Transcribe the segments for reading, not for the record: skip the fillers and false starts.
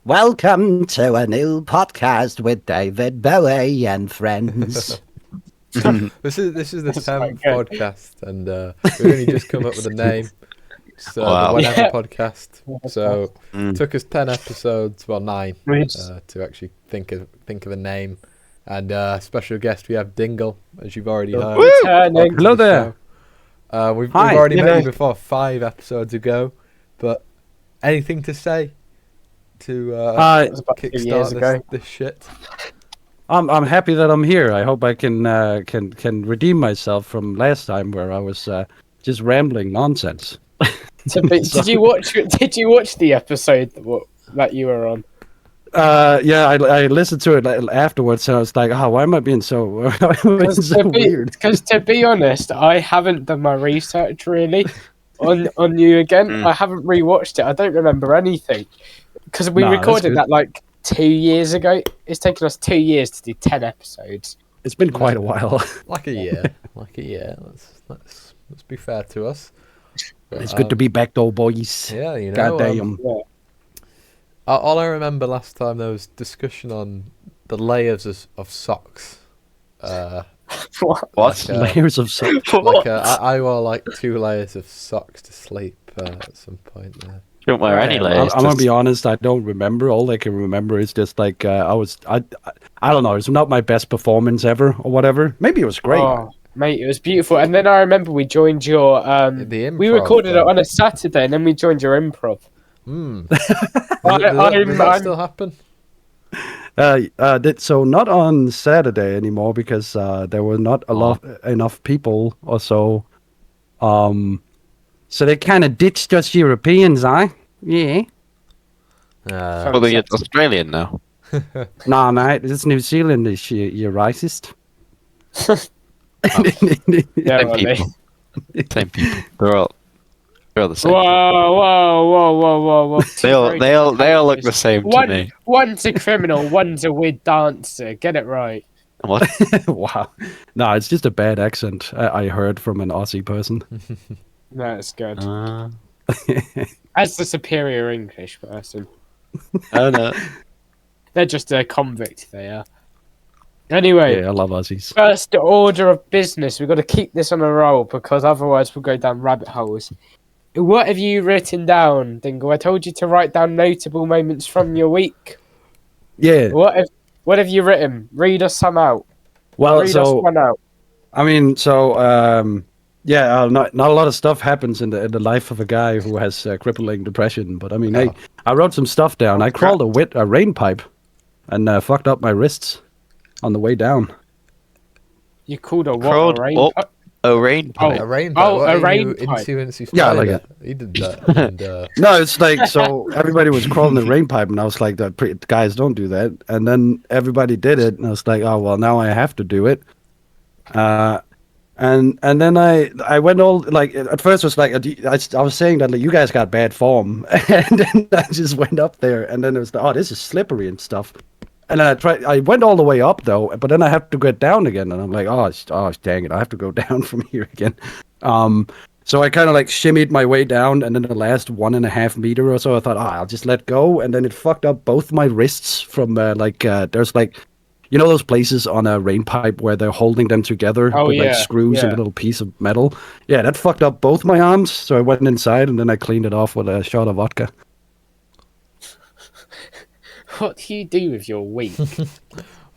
Welcome to a new podcast with David Bowie and friends. This is the 10th podcast, and we've only just come up with a name. So the Whenever podcast. So it took us 10 episodes, well 9, to actually think of a name. And special guest we have Dingle, as you've already heard. Hello there. We've already met you before 5 episodes ago, but anything to say to kickstart this shit? I'm happy that I'm here. I hope I can redeem myself from last time where I was just rambling nonsense. Did you watch the episode that you were on? Yeah, I listened to it afterwards, and I was like, why am I being so weird? Because to be honest, I haven't done my research really on you again. I haven't rewatched it. I don't remember anything because we recorded that like 2 years ago. It's taken us 2 years to do 10 episodes. It's been quite a while. Like a year. Let's be fair to us. But, it's good to be back though, boys. Yeah, you know. Goddamn. All I remember last time there was discussion on the layers of socks. What? Like, Layers of socks? Like I wore like 2 layers of socks to sleep at some point there. Don't wear any layers. I'm gonna be honest. I don't remember. All I can remember is just like I don't know. It's not my best performance ever, or whatever. Maybe it was great. Oh, mate, it was beautiful. And then I remember we joined your the improv, we recorded it on a Saturday, and then we joined your improv. Does that still happen? So not on Saturday anymore because there were not enough people or so. So they kind of ditched us Europeans, Yeah. Well, it's Australian now. Nah, mate, it's New Zealand. You're racist. Same people. They're all the same. Whoa! They all look the same to me. One's a criminal, one's a weird dancer. Get it right. What? Wow. No, it's just a bad accent I heard from an Aussie person. That's good. As the superior English person. I don't know. They're just a convict, they are. Anyway, Yeah, I love Aussies. first order of business. We've got to keep this on a roll because otherwise we'll go down rabbit holes. What have you written down, Dingle? I told you to write down notable moments from your week. Yeah. What have you written? Read us some out. Well, Read us one out. I mean, not a lot of stuff happens in the life of a guy who has crippling depression. But I mean, hey, I wrote some stuff down. I crawled a rain pipe and fucked up my wrists on the way down. You called a what? A rain pipe? A rain pipe. A rain pipe. a rain pipe. Yeah, like it. He did that. And, No, it's like, so everybody was crawling the rain pipe, and I was like, guys, don't do that. And then everybody did it, and I was like, oh, well, now I have to do it. And then I went all, like, at first it was like, I was saying that, like, you guys got bad form. And then I just went up there, and then it was like, oh, this is slippery and stuff. And then I went all the way up, though, but then I have to get down again. And I'm like, oh, dang it, I have to go down from here again. So I kind of, like, shimmied my way down, and then the last 1.5 meter or so, I thought, I'll just let go. And then it fucked up both my wrists from, there's, like, you know those places on a rain pipe where they're holding them together with like screws and a little piece of metal? Yeah, that fucked up both my arms. So I went inside and then I cleaned it off with a shot of vodka. What do you do with your week?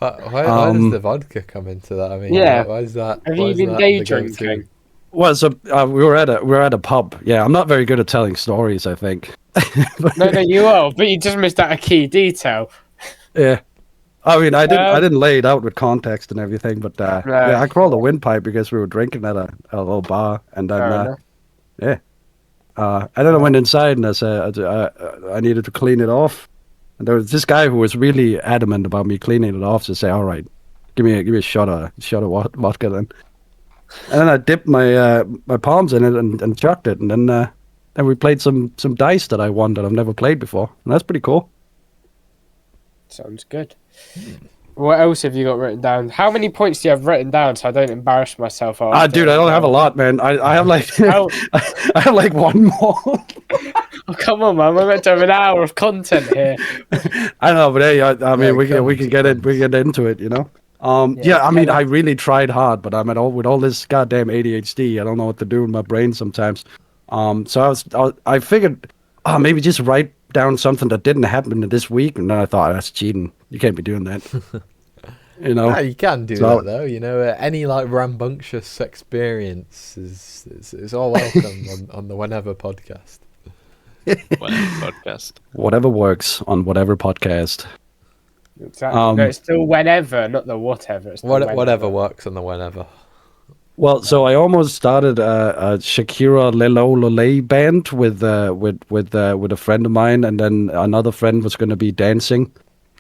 why does the vodka come into that? I mean, why is that? Have you been day drinking? Well, so we were at a pub. Yeah, I'm not very good at telling stories, I think. No, you are, but you just missed out a key detail. Yeah. I mean, I didn't lay it out with context and everything, but yeah, I crawled a windpipe because we were drinking at a little bar, and then and then I went inside and I said I needed to clean it off, and there was this guy who was really adamant about me cleaning it off. To say, all right, give me a shot of vodka then, and then I dipped my palms in it and chucked it, and then we played some dice that I won that I've never played before, and that's pretty cool. Sounds good. What else have you got written down? How many points do you have written down so I don't embarrass myself? Dude, I don't have a lot, man. I have like I have like one more. Oh, come on, man. We're meant to have an hour of content here. I know, but hey, I mean, we can get into it, you know. I mean, I really tried hard, but I'm with all this goddamn ADHD. I don't know what to do with my brain sometimes. So I figured, maybe just write down something that didn't happen this week, and then I thought that's cheating. You can't be doing that. You know. No, you can do that though. You know, any like rambunctious experience is all welcome on the Whenever podcast. Whenever podcast. Whatever works on whatever podcast. Exactly. No, it's still whenever, not the whatever. It's Whatever works on the Whenever. Well, so I almost started a Shakira Lelo Lole band with a friend of mine, and then another friend was going to be dancing.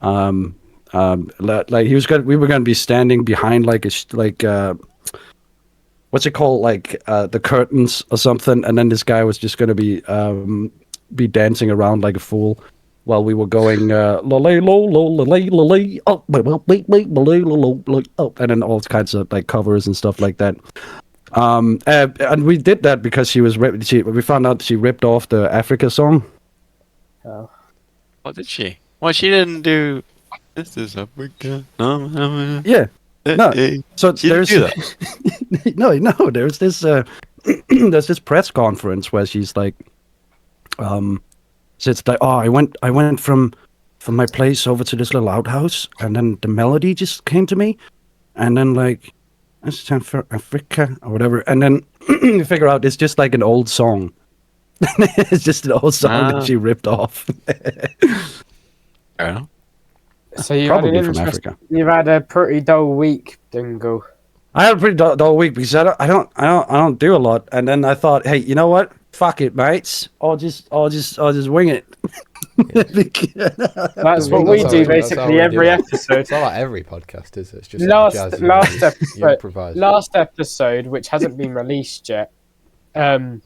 Like we were going to be standing behind what's it called, like the curtains or something, and then this guy was just going to be dancing around like a fool while we were going and then all kinds of like covers and stuff like that. And we did that because we found out she ripped off the Africa song. Oh. What did she? Well, she didn't do. This is Africa. Yeah. No. So There's there's this there's this press conference where she's like, so it's like, I went from my place over to this little outhouse, and then the melody just came to me, and then like, it's time for Africa or whatever, and then you figure out it's just like an old song. It's just an old song that she ripped off. Yeah. So you've had a pretty dull week, Dingle. I had a pretty dull week because I don't do a lot, and then I thought, hey, you know what? Fuck it, mates. I'll just wing it. That's what we do basically every episode. It's not like every podcast, is it? It's just last episode, which hasn't been released yet, and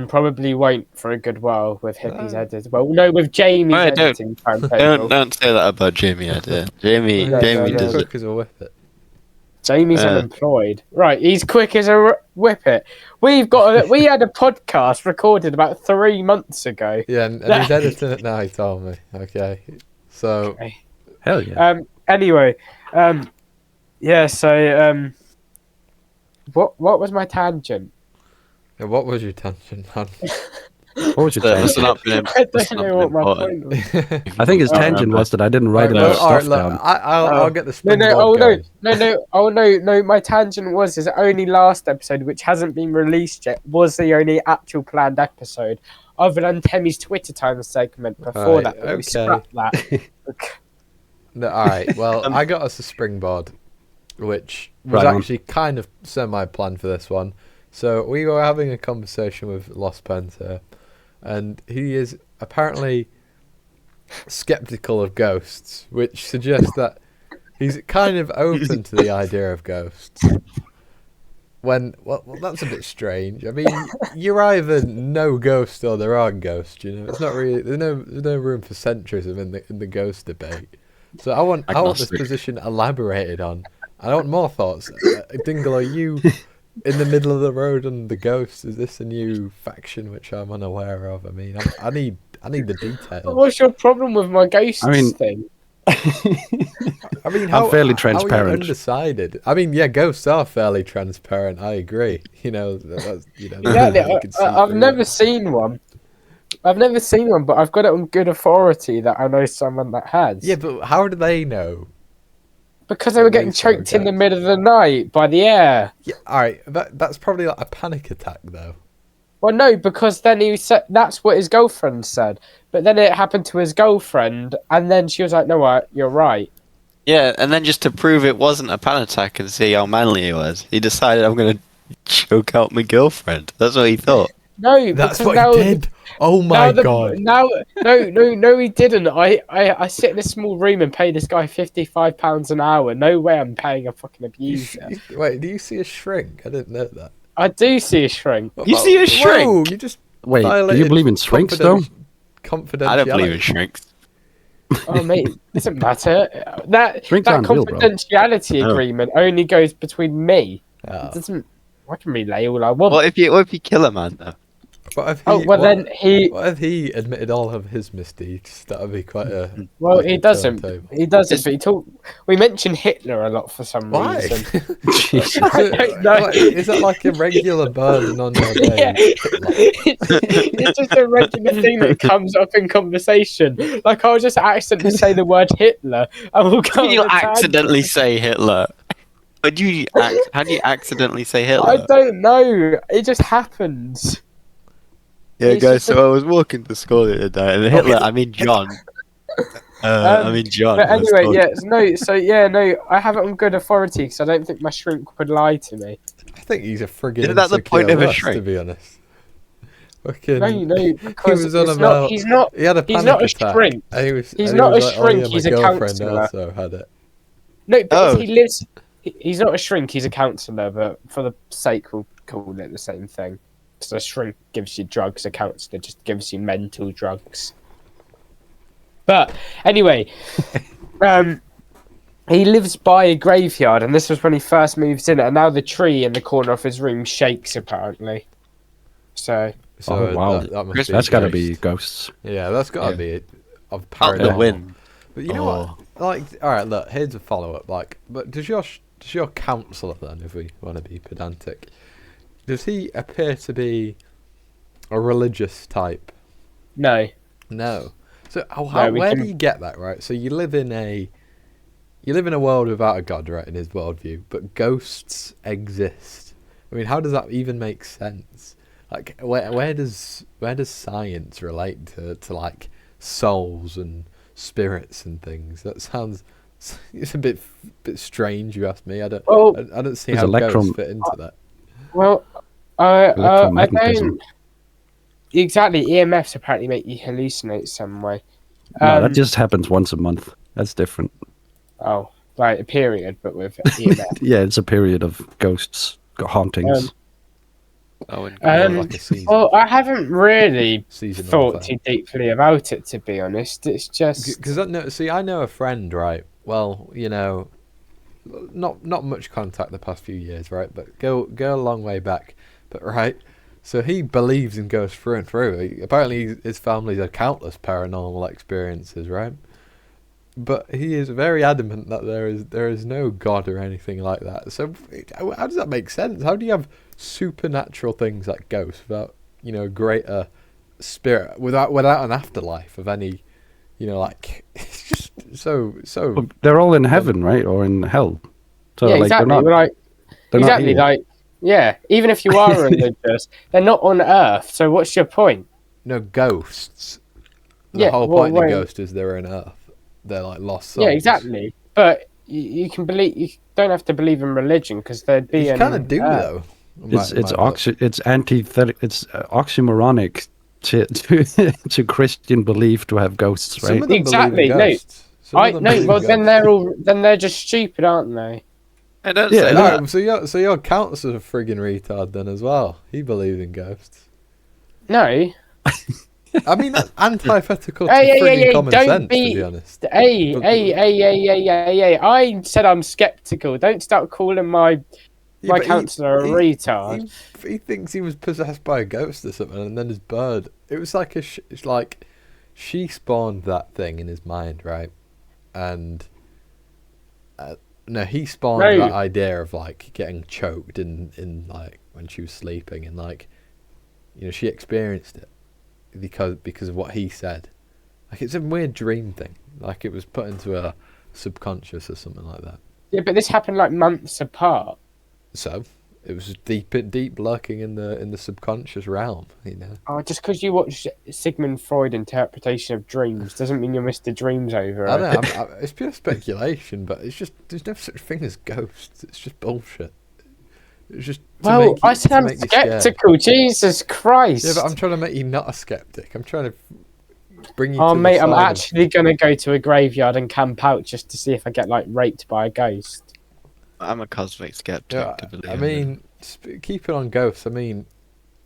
probably won't for a good while with Hippie's edit. Well, no, with Jamie's editing timetable. Don't say that about Jamie. Jamie does it. As a whippet. Jamie's unemployed. Right, he's quick as a whippet. We had a podcast recorded about 3 months ago. Yeah, and he's editing it now, he told me. Okay. So hell yeah. Anyway, so what was my tangent? Yeah, what was your tangent, man? What was your tangent? I don't know what my point was. I think his tangent was that I didn't write enough stuff down. I'll get the springboard going. No, my tangent was only last episode, which hasn't been released yet, was the only actual planned episode, other than Temmie's Twitter time segment before that. We scrapped that. No, alright, well, I got us a springboard, which was actually kind of semi-planned for this one. So we were having a conversation with Lost Penta, and he is apparently skeptical of ghosts, which suggests that he's kind of open to the idea of ghosts. Well, that's a bit strange. I mean, you're either no ghost or there are ghosts. You know, it's not really. There's no room for centrism in the ghost debate. So I want this position elaborated on. I want more thoughts. Dingle, are you in the middle of the road on the ghosts? Is this a new faction which I'm unaware of? I mean, I need the details. What's your problem with my ghosts thing? I mean, I'm fairly transparent. How are you undecided? I mean, yeah, ghosts are fairly transparent. I agree. You know, I've never seen one. But I've got it on good authority that I know someone that has. Yeah, but how do they know? Because they were getting choked in the middle of the night by the air. Yeah, all right. That's probably like a panic attack, though. Well, no, because then he said that's what his girlfriend said. But then it happened to his girlfriend, and then she was like, "No, what? You're right." Yeah, and then just to prove it wasn't a panic attack and see how manly he was, he decided, I'm going to choke out my girlfriend. That's what he thought. No, that's what he did. Oh my god! No, he didn't. I sit in a small room and pay this guy £55 an hour. No way, I'm paying a fucking abuser. Wait, do you see a shrink? I didn't know that. I do see a shrink. You see a shrink? Whoa, you just wait. Do you believe in shrinks though? Confidentiality. I don't believe in shrinks. Oh, mate, doesn't matter. That Drinks that aren't real, bro. confidentiality Oh. agreement only goes between me. It Oh. doesn't. I can relay all I want. What if you kill a man though? What if he? Oh well, then he. What if he admitted all of his misdeeds? That would be quite a. Well, like he a doesn't. turntable. He doesn't. It's- But he talk. We mention Hitler a lot for some Why? reason. Jesus. I don't know. Is that like a regular burden on your day? Yeah. It's just a regular thing that comes up in conversation. Like I'll just accidentally say the word Hitler, and we'll go. How do you on a tangent. accidentally say Hitler? How do you accidentally say Hitler? I don't know. It just happens. Yeah, It's guys. just So I was walking to school the other day, and Hitler. I mean John. John. But was anyway, talking- yeah, no. So yeah, no. I have it on good authority because I don't think my shrink would lie to me. I think he's a friggin' Isn't that the insecure point of a Russ, shrink? to be honest. Fucking, No, because was on it's about- not. He's not. he had a He's panic not a attack. shrink. And he was, He's and not he was a like, shrink, Oh, yeah, he's my a girlfriend counsellor. also had it. No, because Oh. he lives. He's not a shrink. He's a counsellor, but for the sake, we'll call it the same thing. Because a shrink gives you drugs, a counsellor just gives you mental drugs. But anyway, he lives by a graveyard, and this was when he first moved in, and now the tree in the corner of his room shakes apparently. So So Oh, wow. that must Christmas be That's a got to ghost. be ghosts. Yeah, that's got to Yeah. be of Out paranormal. the wind. But you know what? Like, all right, look. Here's a follow up. Like, but does your counsellor then, if we want to be pedantic, does he appear to be a religious type? no, No. So No, we where can- do you get that, right? So you live in a world without a god, right? In his worldview, but ghosts exist. I mean, how does that even make sense? Like, where does science relate to like souls and spirits and things? That sounds it's a bit strange. You ask me. I don't see There's how electron- ghosts fit into that. well, I Electromagnetism. don't exactly. EMFs apparently make you hallucinate some way. No, that just happens once a month. That's different. Oh, right, a period, but with EMF. Yeah, it's a period of ghosts, hauntings. Oh, and Like a season. Well, I haven't really Seasonal thought effect. too deeply about it, to be honest. It's just Because I know a friend, right? Well, you know, not much contact the past few years, right? But go a long way back. But right, so he believes in ghosts through and through. Apparently, his family's had countless paranormal experiences, right? But he is very adamant that there is no god or anything like that. So how does that make sense? How do you have supernatural things like ghosts without, you know, greater spirit, without an afterlife of any, you know, like it's just so Well, they're all in heaven, right, or in hell. So yeah, like exactly. they're not. Like They're exactly, not here. like yeah. Even if you are religious, they're not on Earth. So what's your point? no ghosts. The Yeah, whole well, point of wait. the ghost is they're in Earth. They're like lost souls. Yeah, exactly. But you can believe. You don't have to believe in religion because there'd be You an kind of do Earth. though. It's oxymoronic to Christian belief to have ghosts, Some right? of them Exactly, believe in no. ghosts. Some of them believe in Well, then ghosts. they're just stupid, aren't they? I don't Yeah, say no, that. So your counselor's a friggin' retard then as well. He believes in ghosts. No. I mean, that's antithetical to Hey, friggin' common don't sense, be- to be honest. Hey, But- hey! I said I'm skeptical. Don't start calling my Yeah, but counsellor a retard. He thinks he was possessed by a ghost or something, and then his bird. It was like it's like she spawned that thing in his mind, right? And no, he spawned No. that idea of like getting choked in like when she was sleeping, and like, you know, she experienced it because of what he said. Like, it's a weird dream thing. Like, it was put into a subconscious or something like that. Yeah, but this happened like months apart. So it was deep lurking in the subconscious realm, you know. Oh, just because you watch Sigmund Freud interpretation of dreams doesn't mean you're Mr. Dreams over I it. don't know. It's pure speculation, but it's just there's no such thing as ghosts. It's just bullshit. It's just Well, I said I'm skeptical. Jesus Christ! Yeah, but I'm trying to make you not a skeptic. I'm trying to bring you. Oh, to the mate, I'm side of- actually gonna go to a graveyard and camp out just to see if I get like raped by a ghost. I'm a cosmic skeptic. Yeah, to believe I in. mean, keep it on ghosts. I mean,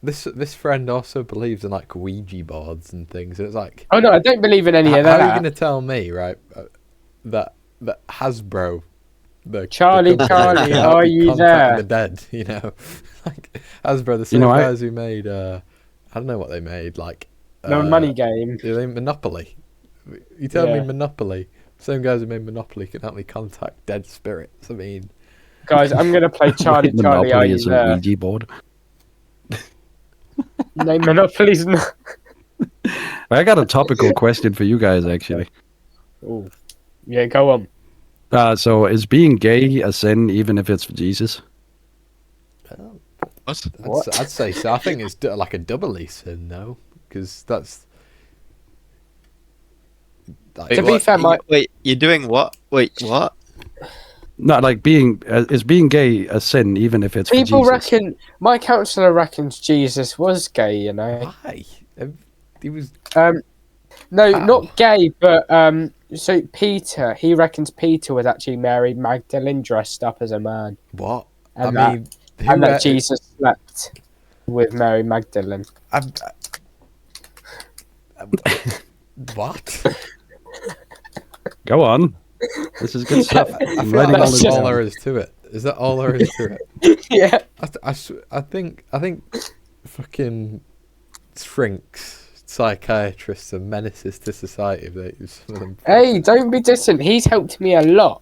this friend also believes in like Ouija boards and things. And it's like, oh no, I don't believe in any of that. How are you going to tell me, right, that Hasbro, Charlie, are you there? The dead, you know, like Hasbro, the same guys who made I don't know what they made, like the money game. Monopoly. You tell me Monopoly. Same guys who made Monopoly can help me contact dead spirits. I mean, guys, I'm gonna play Charlie. Are you there? A Ouija board. No, Monopoly's not. I got a topical question for you guys, actually. Oh, yeah, go on. So is being gay a sin, even if it's for Jesus? What? I'd say so. I think it's like a doubly sin, no, because that's. Like, to be fair, wait, you're doing what? Wait, what? No, like is being gay a sin, even if it's people for Jesus? Reckon my counsellor reckons Jesus was gay. You know. Why? He was. No, not gay, but so Peter, he reckons Peter was actually Mary Magdalene dressed up as a man. What? And that Jesus slept with Mary Magdalene. What? Go on. This is good stuff. I feel like that's all there is to it. Is that all there is to it? Yeah. I think fucking shrinks, psychiatrists, and menaces to society. Hey, don't be distant. He's helped me a lot.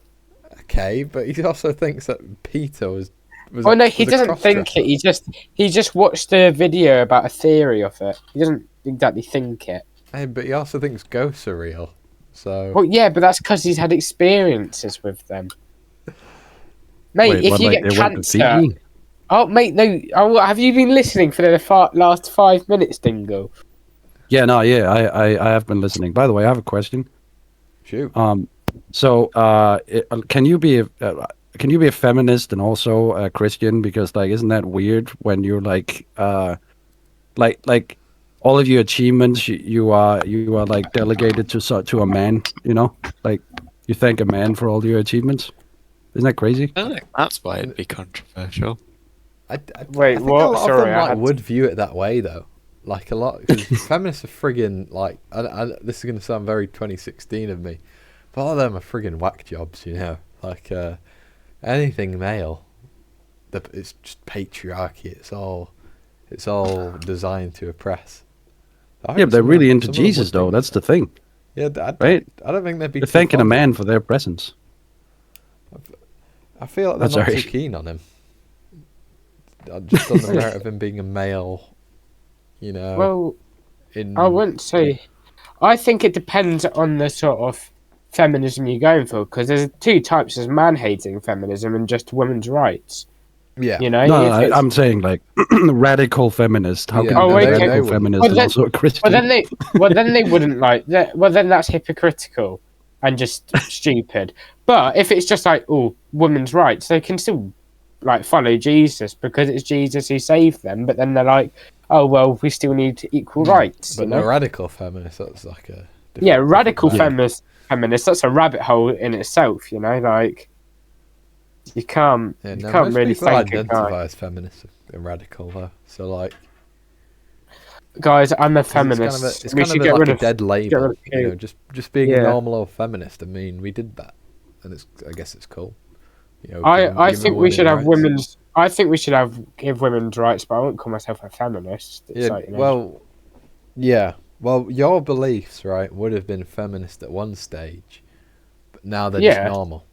Okay, but he also thinks that Peter was oh no, he doesn't think it. He just watched the video about a theory of it. He doesn't exactly think it. Hey, but he also thinks ghosts are real. So. Well, yeah, but that's because he's had experiences with them. Mate, if you get cancer. Oh, mate, no. Oh, have you been listening for the last 5 minutes, Dingle? Yeah, no, yeah, I have been listening. By the way, I have a question. Shoot. So, can you be a feminist and also a Christian? Because like, isn't that weird when you're like all of your achievements you are like delegated to a man, you know? Like you thank a man for all your achievements. Isn't that crazy? I think that's why it'd be controversial. Wait, I think what? A lot Sorry, of them would view it that way though. Like a lot, because feminists are friggin' like. This is gonna sound very 2016 of me, but a lot of them are friggin' whack jobs, you know. Like anything male, it's just patriarchy. It's all designed to oppress. Yeah, but they're really into Jesus, though. That's the thing. Yeah, right? I don't think they'd be. They're thanking a man for their presence. I feel like they're not too keen on him. Just on the merit of him being a male, you know. Well, I wouldn't say. I think it depends on the sort of feminism you're going for, because there's two types: there's man-hating feminism and just women's rights. Yeah, you know. No, I'm saying like radical feminist. How can radical feminist and also a Christian? Well, then they wouldn't like that. Well, then that's hypocritical and just stupid. But if it's just like women's rights, they can still like follow Jesus because it's Jesus who saved them. But then they're like, oh well, we still need equal rights. But no, radical feminist, that's like a radical feminist. That's a rabbit hole in itself. You know, like. You can't really thank identify as feminist and radical though. So like, guys, I'm a feminist. It's kind of like a dead label, you know, just being a normal old feminist. I mean, we did that, and I guess it's cool. You know, I think we should have women's. I think we should give women's rights, but I won't call myself a feminist. It's like, you know, well, your beliefs, right, would have been feminist at one stage, but now they're just normal.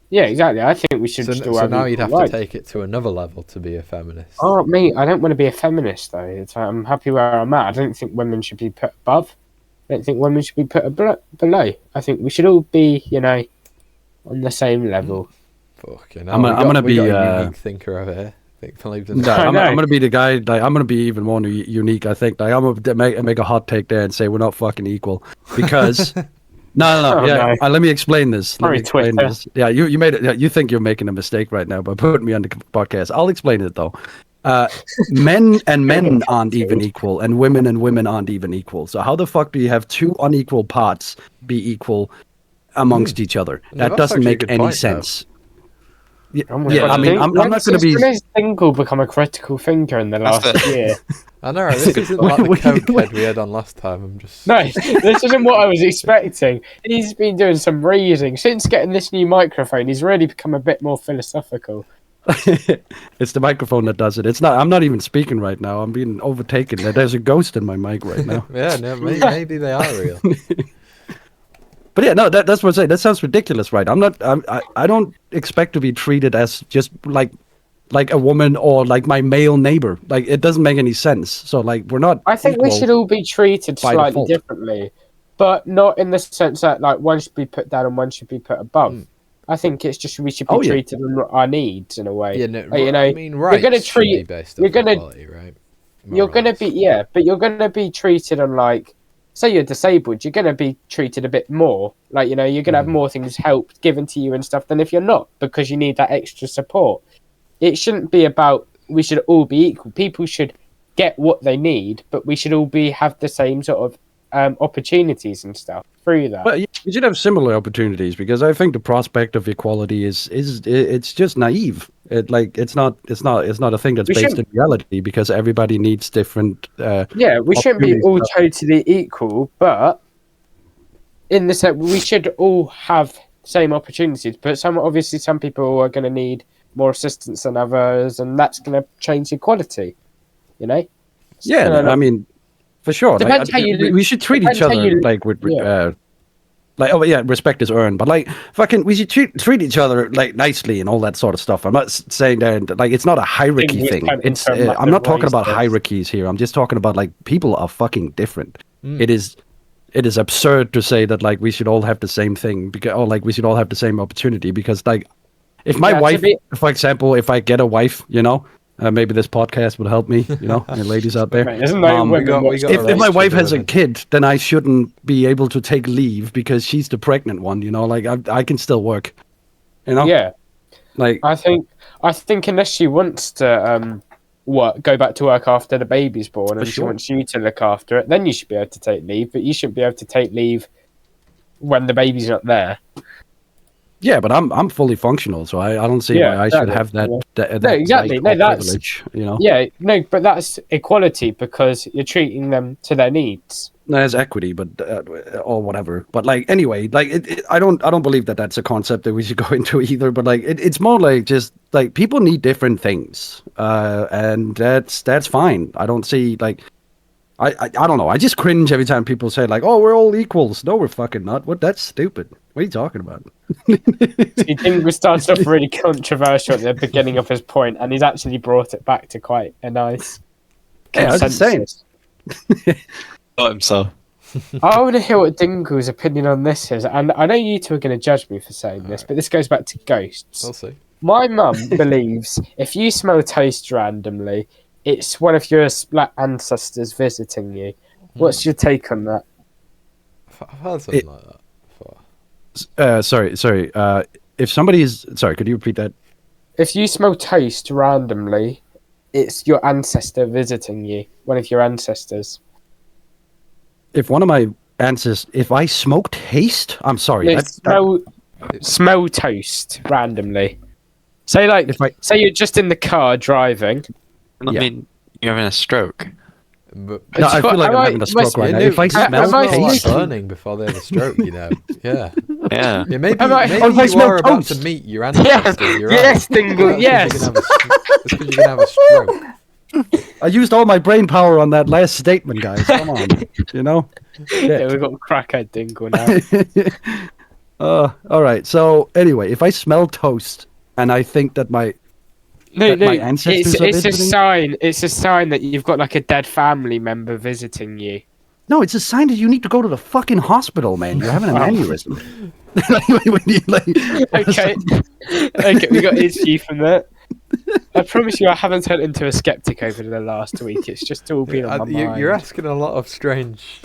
Yeah, exactly. I think we should still have. So now you'd have to take it to another level to be a feminist. Oh, me, I don't want to be a feminist though. It's I'm happy where I'm at. I don't think women should be put above. I don't think women should be put below. I think we should all be, you know, on the same level. Fucking hell. I'm gonna be a unique thinker over here. I'm gonna be the guy. Like, I'm gonna be even more unique. I think. Like, I'm gonna make a hot take there and say we're not fucking equal because. No. Let me explain this. Yeah, you made it. Yeah, you think you're making a mistake right now by putting me on the podcast. I'll explain it though. Men and men aren't even equal, and women aren't even equal. So how the fuck do you have two unequal parts be equal amongst each other? That doesn't make any sense. Yeah, Oh my yeah. God, I mean, I'm not going to be. When has Dingle become a critical thinker in the last year? I know, right? This isn't like the cokehead we had on last time. I'm just No, this isn't what I was expecting. He's been doing some reading since getting this new microphone. He's really become a bit more philosophical. It's the microphone that does it. It's not. I'm not even speaking right now. I'm being overtaken. There's a ghost in my mic right now. yeah, no, maybe they are real. But yeah, no, that's what I'm saying. That sounds ridiculous, right? I don't expect to be treated as just like a woman or like my male neighbor. Like it doesn't make any sense. So like we're not. I think we equal should all be treated by slightly default. differently, but not in the sense that like one should be put down and one should be put above. I think it's just we should be treated on our needs in a way. Yeah, no, you know, I mean, rights you're gonna should be treat. based You're off gonna. equality, right? You're gonna be but you're gonna be treated on like. Say you're disabled, you're going to be treated a bit more. Like, you know, you're going to have more things helped given to you and stuff than if you're not, because you need that extra support. It shouldn't be about we should all be equal. People should get what they need, but we should all have the same sort of opportunities and stuff through that. But you should have similar opportunities because I think the prospect of equality is it's just naive. It's not a thing that's based in reality because everybody needs different. We shouldn't be all totally equal, but in the sense we should all have same opportunities. But some people are going to need more assistance than others, and that's going to change equality. You know? Yeah, I mean, for sure. Depends how you we should treat each other like with respect is earned, but like we should treat each other like nicely and all that sort of stuff. I'm not saying that like it's not a hierarchy thing. It's I'm not talking about hierarchies here. I'm just talking about like people are fucking different. It is absurd to say that like we should all have the same thing because we should all have the same opportunity because like if my wife, for example, if I get a wife, you know. Maybe this podcast would help me, you know, ladies out there. If my wife has a kid, then I shouldn't be able to take leave because she's the pregnant one, you know. Like I can still work, you know. Yeah, like I think unless she wants to go back to work after the baby's born and she wants you to look after it, then you should be able to take leave. But you shouldn't be able to take leave when the baby's not there. Yeah, but I'm fully functional, so I don't see why I should have that. No, exactly. No, that's privilege, you know. Yeah, no, but that's equality because you're treating them to their needs. No, there's equity, but or whatever. But like anyway, like I don't believe that that's a concept that we should go into either. But like it's more like just like people need different things, and that's fine. I don't see like. I don't know. I just cringe every time people say like, "Oh, we're all equals." No, we're fucking not. What? That's stupid. What are you talking about? He think we started off really controversial at the beginning of his point, and he's actually brought it back to quite a nice consensus. Got him so. I want to hear what Dingle's opinion on this is, and I know you two are going to judge me for saying this, but this goes back to ghosts. We'll see. My mum believes if you smell toast randomly, it's one of your ancestors visiting you. What's your take on that? I've heard something like that before. Sorry. If somebody is sorry, could you repeat that? If you smell toast randomly, it's your ancestor visiting you. One of your ancestors. If one of my ancestors, if I smoke taste, I'm sorry. No, smell toast randomly. Say say you're just in the car driving. I mean, you're having a stroke. But no, I feel like I'm having a stroke right now. If I smell taste, burning before they have a stroke, you know. Yeah. Yeah. Maybe you are about to meet your ancestors. Yes, Dingle. Yes. It's because you're gonna have a stroke. I used all my brain power on that last statement, guys. Come on, you know. Yeah, we've got crackhead Dingle now. All right. So anyway, if I smell toast and I think that my ancestors it's a sign. It's a sign that you've got like a dead family member visiting you. No, it's a sign that you need to go to the fucking hospital, man. You're having an aneurysm. Okay, we got issue from that. I promise you, I haven't turned into a skeptic over the last week. It's just all been on my mind. You're asking a lot of strange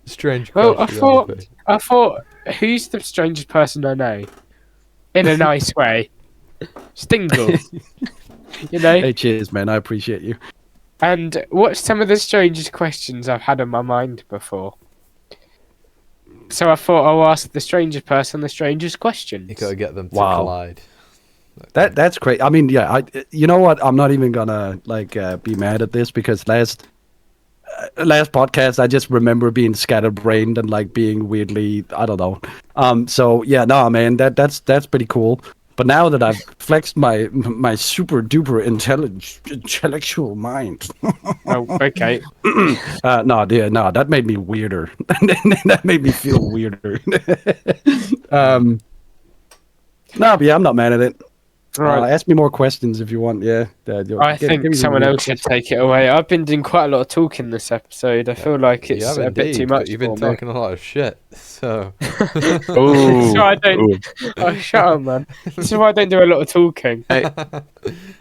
questions. Well, I thought, who's the strangest person I know? In a nice way. Dingle. You know? Hey, cheers, man. I appreciate you. And what's some of the strangest questions I've had on my mind before? So I thought I'll ask the strangest person the strangest questions. You gotta get them to collide. That's great. I mean, yeah. You know what? I'm not even gonna be mad at this because last podcast I just remember being scatterbrained and like being weirdly, I don't know. So yeah, no, man, that's pretty cool. But now that I've flexed my super duper intellectual mind. Oh, okay. No, that made me weirder. That made me feel weirder. No, but yeah, I'm not mad at it. Right. Ask me more questions if you want. Yeah. I think someone else should take it away. I've been doing quite a lot of talking this episode. I feel like it's a bit too much. But you've been talking a lot of shit, so. Ooh. So I don't. Oh, shut up, man. This is why I don't do a lot of talking. Hey,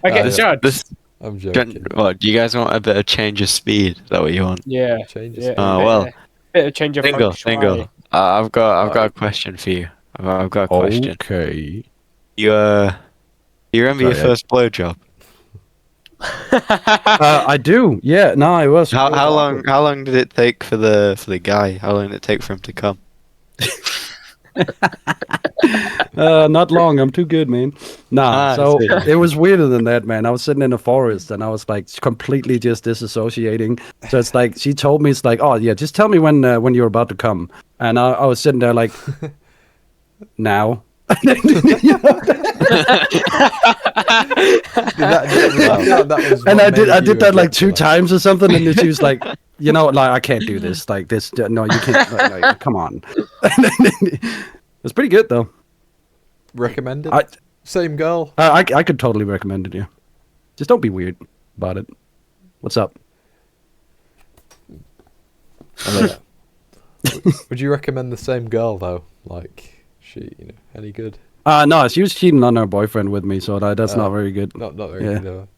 I get judged. I'm joking. What, do you guys want a bit of change of speed? Is that what you want? Yeah. Change of Yeah. speed. Oh, well. Bit of change of Dingle. I've got a question for you. I've got a question. Okay. You remember your first blowjob? I do. Yeah. No, I was. How long did it take for the guy? How long did it take for him to come? Not long. I'm too good, man. Nah. So it was weirder than that, man. I was sitting in the forest and I was like completely just disassociating. So it's like she told me, it's like, oh yeah, just tell me when you're about to come. And I was sitting there like, now. That was and I did that like 2 times or something, and then she was like, I can't do this. Like this, no, you can't. Like, come on. It's pretty good though. Recommended. Same girl. I could totally recommend it. Yeah, just don't be weird about it. What's up? Would you recommend the same girl though? Like she, any good? No, she was cheating on her boyfriend with me, so that's not very good. Not very good.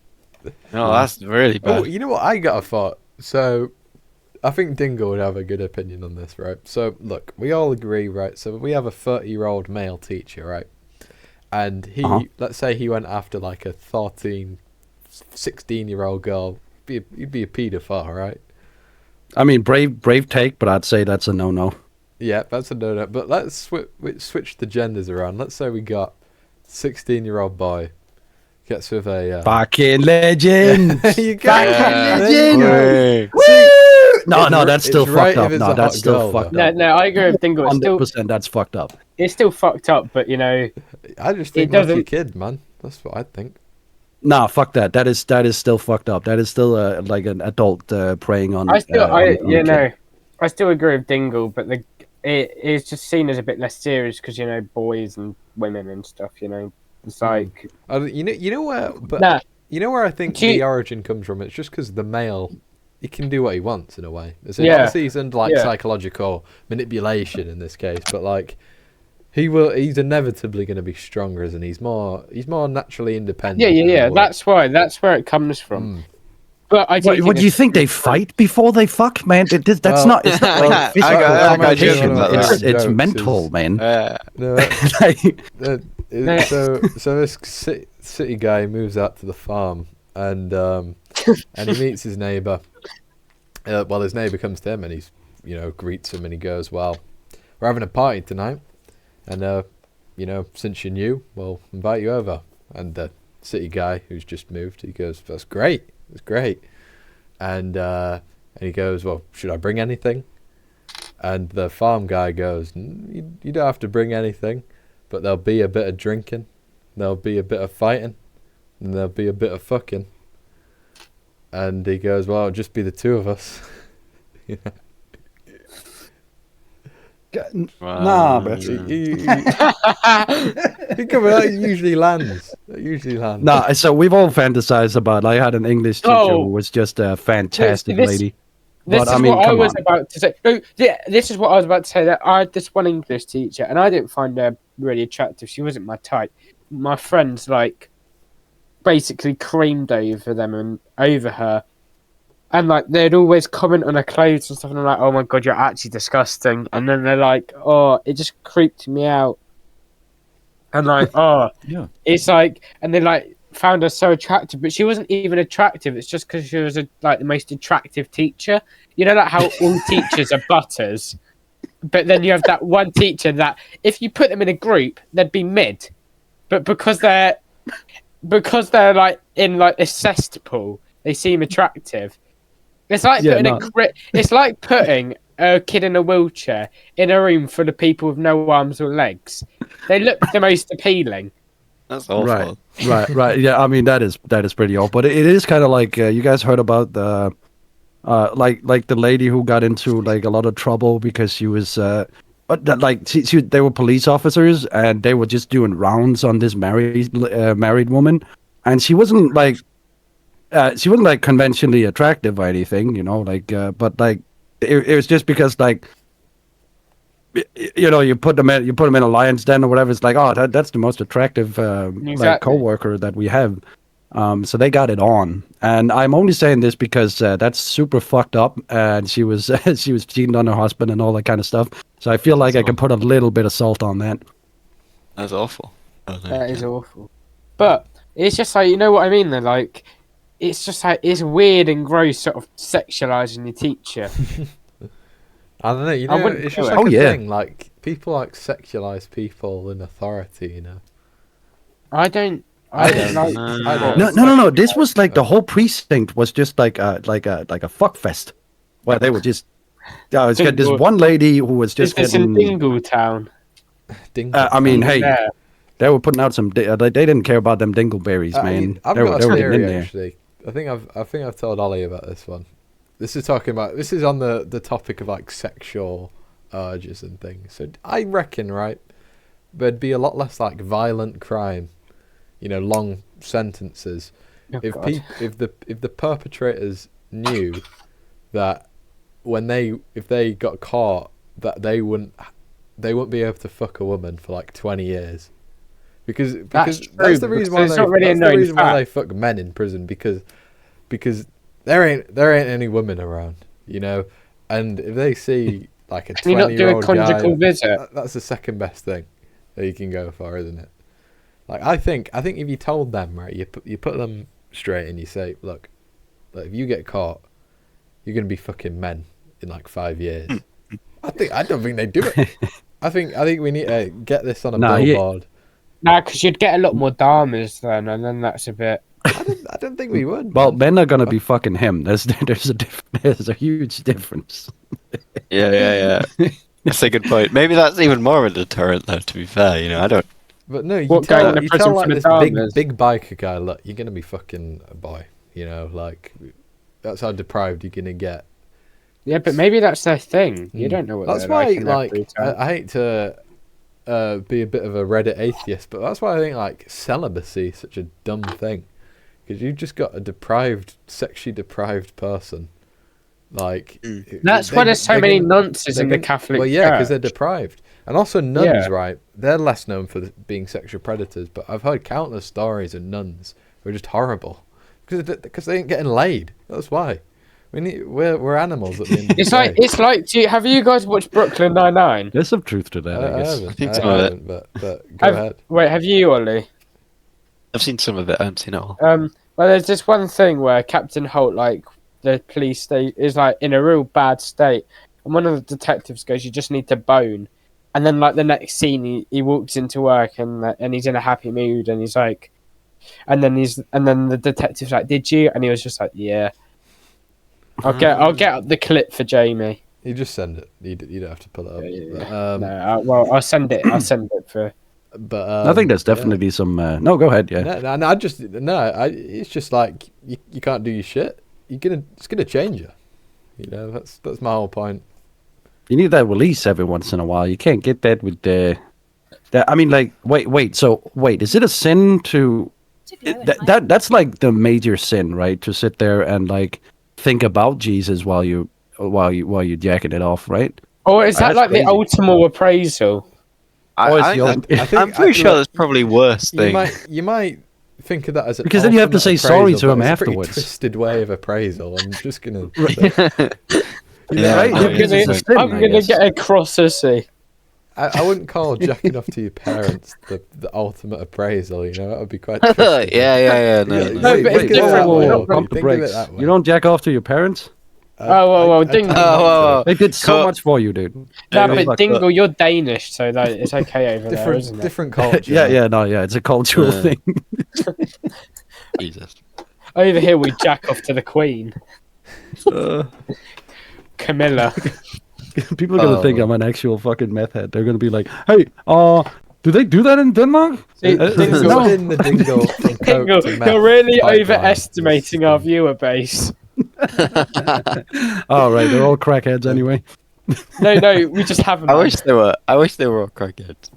No, that's really bad. Oh, you know what? I got a thought. So, I think Dingle would have a good opinion on this, right? So, look, we all agree, right? So, we have a 30-year-old male teacher, right? And he, let's say he went after like a 13, 16-year-old girl. He'd be a paedophile, right? I mean, brave take, but I'd say that's a no-no. Yeah, that's a no-no. But let's switch the genders around. Let's say we got 16-year-old boy gets with a fucking legend. You got legend. No, that's still fucked up. No, that's still fucked up. No, I agree with Dingle. 100%, that's fucked up. It's still fucked up, but I just think that's a kid, man. That's what I think. Nah, fuck that. That is still fucked up. That is still like an adult preying on. I still agree with Dingle, but it's just seen as a bit less serious because boys and women and stuff. It's like you know where, but you know where I think the origin comes from. It's just because the male, he can do what he wants in a way. Obviously, he's under psychological manipulation in this case, but like he's inevitably going to be stronger, isn't he? He's more naturally independent. Yeah. That's where it comes from. But what do you think they fight before they fuck, man? That's not. It's not like physical competition. It's mental, man. So this city guy moves out to the farm and he meets his neighbour. Well, his neighbour comes to him and he's greets him and he goes, "Well, we're having a party tonight, and since you're new, we'll invite you over." And the city guy who's just moved, he goes, "That's great. It's great." And he goes, "Well, should I bring anything?" And the farm guy goes, "You don't have to bring anything, but there'll be a bit of drinking, there'll be a bit of fighting, and there'll be a bit of fucking." And he goes, "Well, it'll just be the two of us." Nah, but that usually lands. Nah, so we've all fantasized about. I had an English teacher who was just a fantastic lady. This is what I was about to say. Oh, yeah, this is what I was about to say. That I had this one English teacher, and I didn't find her really attractive. She wasn't my type. My friends basically creamed over them and over her. And they'd always comment on her clothes and stuff, and I'm like, "Oh my god, you're actually disgusting." And then they're like, "Oh, it just creeped me out." And yeah, it's and they found her so attractive, but she wasn't even attractive. It's just because she was the most attractive teacher. How all teachers are butters, but then you have that one teacher that if you put them in a group, they'd be mid, but because they're because they're like in like a cesspool, they seem attractive. It's like it's like putting a kid in a wheelchair in a room full of people with no arms or legs. They look the most appealing. That's awful. Right. Yeah, I mean that is pretty awful. But it is kind of like you guys heard about the like the lady who got into like a lot of trouble because she was like they were police officers and they were just doing rounds on this married woman, and she wasn't like conventionally attractive or anything, you know, like but like it was just because like you know, you put them in a lion's den or whatever. It's like, oh, that's the most attractive like coworker that we have. So they got it on, and I'm only saying this because that's super fucked up. And she was she was cheating on her husband and all that kind of stuff. So I feel like I can put a little bit of salt on that. That's awful. That is awful. But it's just like, you know what I mean? They're like, it's just like it's weird and gross, sort of sexualizing your teacher. I don't know. You know, it's just like a thing. Like people like sexualize people in authority. You know. I don't like. No. This was like the whole precinct was just like a fuck fest, where they were just. It's got this one lady who was just. Is this in Dingle town? I mean, hey, they were putting out some. They didn't care about them dingleberries, man. I've got a theory actually. I think I've told Ollie about this one. This is on the topic of like sexual urges and things. So I reckon, right, there'd be a lot less like violent crime, you know, long sentences, if the perpetrators knew that if they got caught that they wouldn't be able to fuck a woman for like 20 years. Because that's the reason why they fuck men in prison, because there ain't any women around, you know, and if they see like a 20-year-old guy, that's the second best thing that you can go for, isn't it? Like I think if you told them, right, you put them straight and you say, look, if you get caught, you're gonna be fucking men in like 5 years. I don't think they do it. I think we need to get this on a billboard. Because you'd get a lot more damas then, and then that's a bit. I don't think we would. Well, men are gonna be fucking him. There's a huge difference. Yeah. That's a good point. Maybe that's even more of a deterrent, though. To be fair, you know, I don't. But no, you tell like this big biker guy, look, you're gonna be fucking a boy. You know, like that's how deprived you're gonna get. Yeah, but maybe that's their thing. You don't know what. That's why, like, I hate to be a bit of a Reddit atheist, but that's why I think like celibacy is such a dumb thing. Because you've just got a sexually deprived person. Like that's why there's so many nonces in the Catholic Church. Well, yeah, because they're deprived, and also nuns, right? They're less known for being sexual predators, but I've heard countless stories of nuns who are just horrible because they ain't getting laid. That's why. We're animals at the end of the day. It's like. Have you guys watched Brooklyn Nine-Nine? There's some truth to that. I guess. I think some of it. But go ahead. Wait, have you, Ollie? I've seen some of it. I haven't seen it all. Well, there's this one thing where Captain Holt, like the police state, is like in a real bad state, and one of the detectives goes, "You just need to bone," and then like the next scene, he walks into work and he's in a happy mood, and he's like, and then the detective's like, "Did you?" And he was just like, "Yeah." I'll get up the clip for Jamie. You just send it. You don't have to pull it up. Yeah. I'll send it. I'll send it for. But I think there's definitely some. No, go ahead. Yeah. It's just like you can't do your shit. It's gonna change you. You know, that's my whole point. You need that release every once in a while. You can't get that with the. I mean, like, wait. So, is it a sin to? That's like the major sin, right? To sit there and like think about Jesus while you're jacking it off, right? Or is that like crazy. The ultimate appraisal? I'm pretty sure there's probably worse things. You might think of that as because then you have to say sorry to him afterwards. It's a twisted way of appraisal. I'm just gonna. I'm gonna get a cross see. I wouldn't call jacking off to your parents the ultimate appraisal. You know, that would be quite. Tricky. Yeah. No, but it's different. Pump the brakes. You don't jack off to your parents? well, Dingle. They did so much for you, dude. No, but Dingle, you're Danish, so that it's okay over there, isn't it? Different culture. Yeah. It's a cultural thing. Jesus. Over here, we jack off to the Queen. Camilla. People are gonna think I'm an actual fucking meth head. They're gonna be like, "Hey, do they do that in Denmark?" Dingle in the Dingle. From Dingle, you're really overestimating our viewer base. Oh right, they're all crackheads anyway. No, we just haven't. I wish they were all crackheads.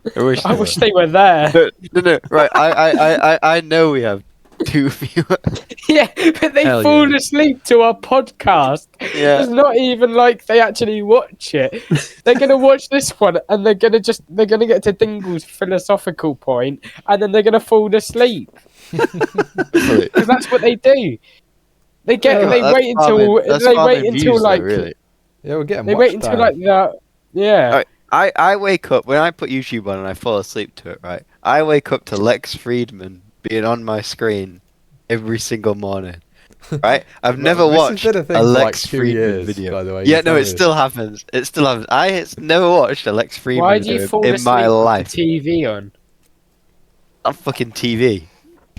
I wish they were there. No. Right. I know we have 2 viewers. Yeah, but they fall asleep to our podcast. Yeah. It's not even like they actually watch it. They're gonna watch this one and they're gonna get to Dingle's philosophical point and then they're gonna fall asleep. Because that's what they do. They wait until like yeah, we're getting. They wait until like that. Yeah. Right, I wake up when I put YouTube on and I fall asleep to it. Right. I wake up to Lex Friedman being on my screen every single morning. Right? I've never watched a Lex Friedman video. By the way, yeah, no, it still happens. It still happens. I never watched a Lex Friedman video in my life. TV on? Not fucking TV.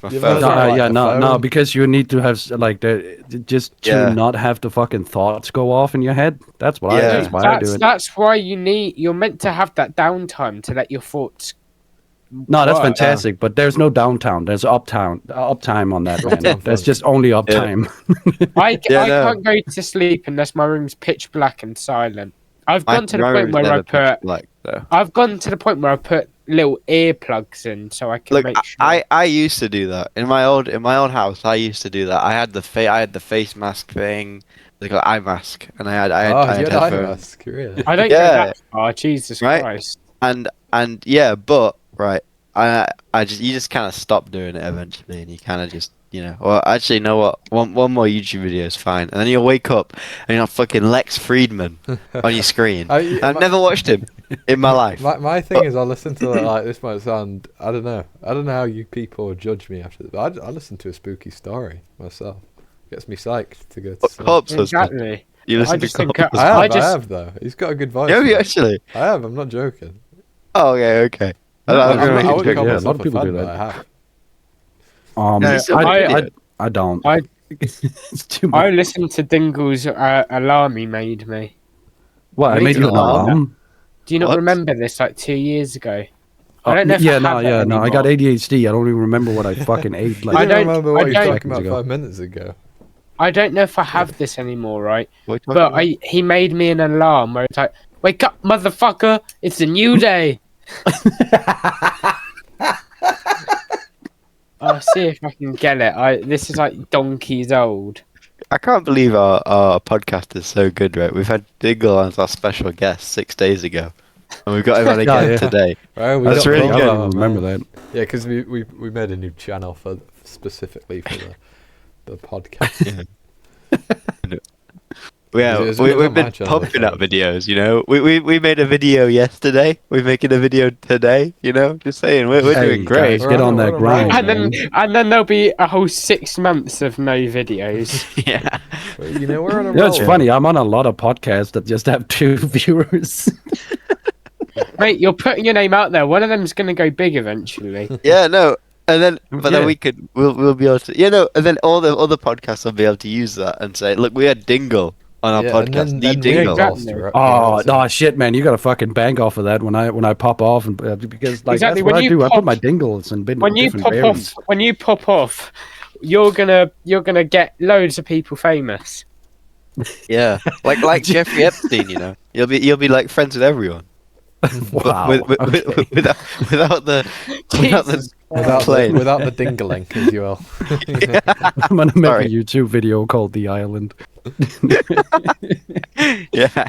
No, because you need to have like to not have the fucking thoughts go off in your head. That's why. Yeah. That's why I do it. That's why you're meant to have that downtime to let your thoughts. No, that's fantastic, but there's no downtown. There's uptime on that, man. There's just only uptime. I can't go to sleep unless my room's pitch black and silent. I've gone to the point where I put little earplugs in so I can make sure. I used to do that in my old house. I used to do that. I had the face mask thing, like an eye mask, and I had eye mask. Really? I don't go that far. Jesus Christ. And but right, you just kind of stop doing it eventually, and you kind of just well, actually, you know what? One more YouTube video is fine, and then you'll wake up and you're fucking Lex Friedman on your screen. I've never watched him in my life. My thing is, I listen to like this might sound. I don't know how you people judge me after this, but I listen to a spooky story myself. Gets me psyched to go to sleep. Exactly. You listen to Cops? I have though. He's got a good voice. Have you actually? I have. I'm not joking. Oh, okay. I wouldn't call myself a lot of people fan, do that. but I have. I don't. It's too much. I listened to Dingle's alarm he made me. What? I made you an alarm? Do you not remember this? Like 2 years ago. I don't know. No. I got ADHD. I don't even remember what I fucking ate. Like, I don't remember what you were talking about 5 minutes ago. I don't know if I have this anymore, right? But he made me an alarm where it's like, "Wake up, motherfucker! It's a new day." I'll see if I can get it. This is like donkeys old. I can't believe our podcast is so good, right? We've had Dingle as our special guest 6 days ago, and we've got him on again today. Well, That's really good. I remember that. Yeah, because we made a new channel specifically for the podcast. Yeah, we've been pumping out videos, We made a video yesterday. We're making a video today, Just saying, we're doing great. Guys, get on that grind. And then there'll be a whole 6 months of no videos. Yeah. We're on a roll. It's funny. I'm on a lot of podcasts that just have 2 viewers. Mate, you're putting your name out there. One of them's going to go big eventually. Yeah, no. And then, then we'll be able to, and then all the other podcasts will be able to use that and say, look, we had Dingle on our podcast. The Dingle. Shit, man! You gotta fucking bank off of that when I pop off, and because like that's what I do. I put my Dingles and when you pop off, you're gonna get loads of people famous. Yeah, like Jeffrey Epstein. You'll be like friends with everyone. Wow. Without the dingling, as you will. I'm gonna make a YouTube video called The Island. Yeah.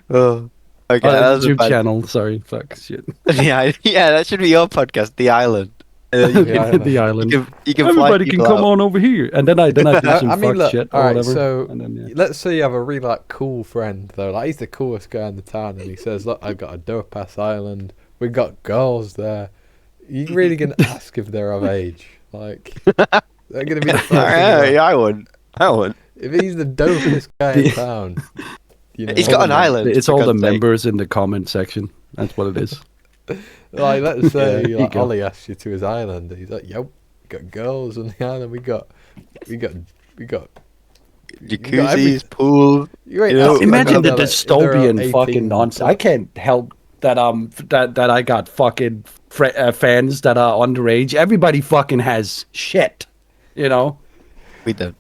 Oh. Okay. That YouTube channel. Sorry. Fuck shit. Yeah. That should be your podcast, The Island. The Island. You can everybody can come on over here, and then I do some shit or whatever. So let's say you have a really cool friend though. Like he's the coolest guy in the town, and he says, "Look, I've got a dope ass island. We got girls there." You really gonna ask if they're of age? Like they're gonna be the first. I wouldn't. If he's the dopest guy in town, you know, He's got an island. It's for all the God's sake. members in the comment section. That's what it is. like let's say Yeah, like go. Ollie asks you to his island, and he's like, "Yep, we got girls on the island. We got Jacuzzis, pool. You ain't You know, asking Imagine about the that, like, if there are dystopian 18 fucking nonsense. I can't help that that I got fucking fans that are underage. Everybody fucking has shit, you know. We don't.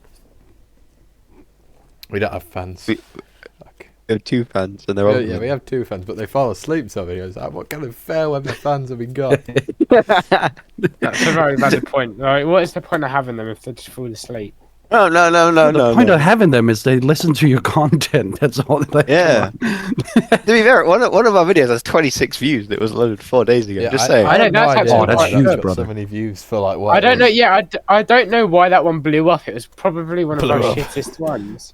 We don't have fans. We- Fuck. We have 2 fans, and they're all. Yeah, we have 2 fans, but they fall asleep. So he goes, "What kind of fair weather fans have we got?" That's a very valid point. Right, what is the point of having them if they just fall asleep? No. The point of having them is they listen to your content. That's all. Like, Yeah. To be fair, one of our videos has 26 views. That was loaded 4 days ago. Just saying. I don't know, that's actually that's why huge, got brother. So many views for like what? I don't know. Yeah, I don't know why that one blew up. It was probably one of Blew our up. shittest ones.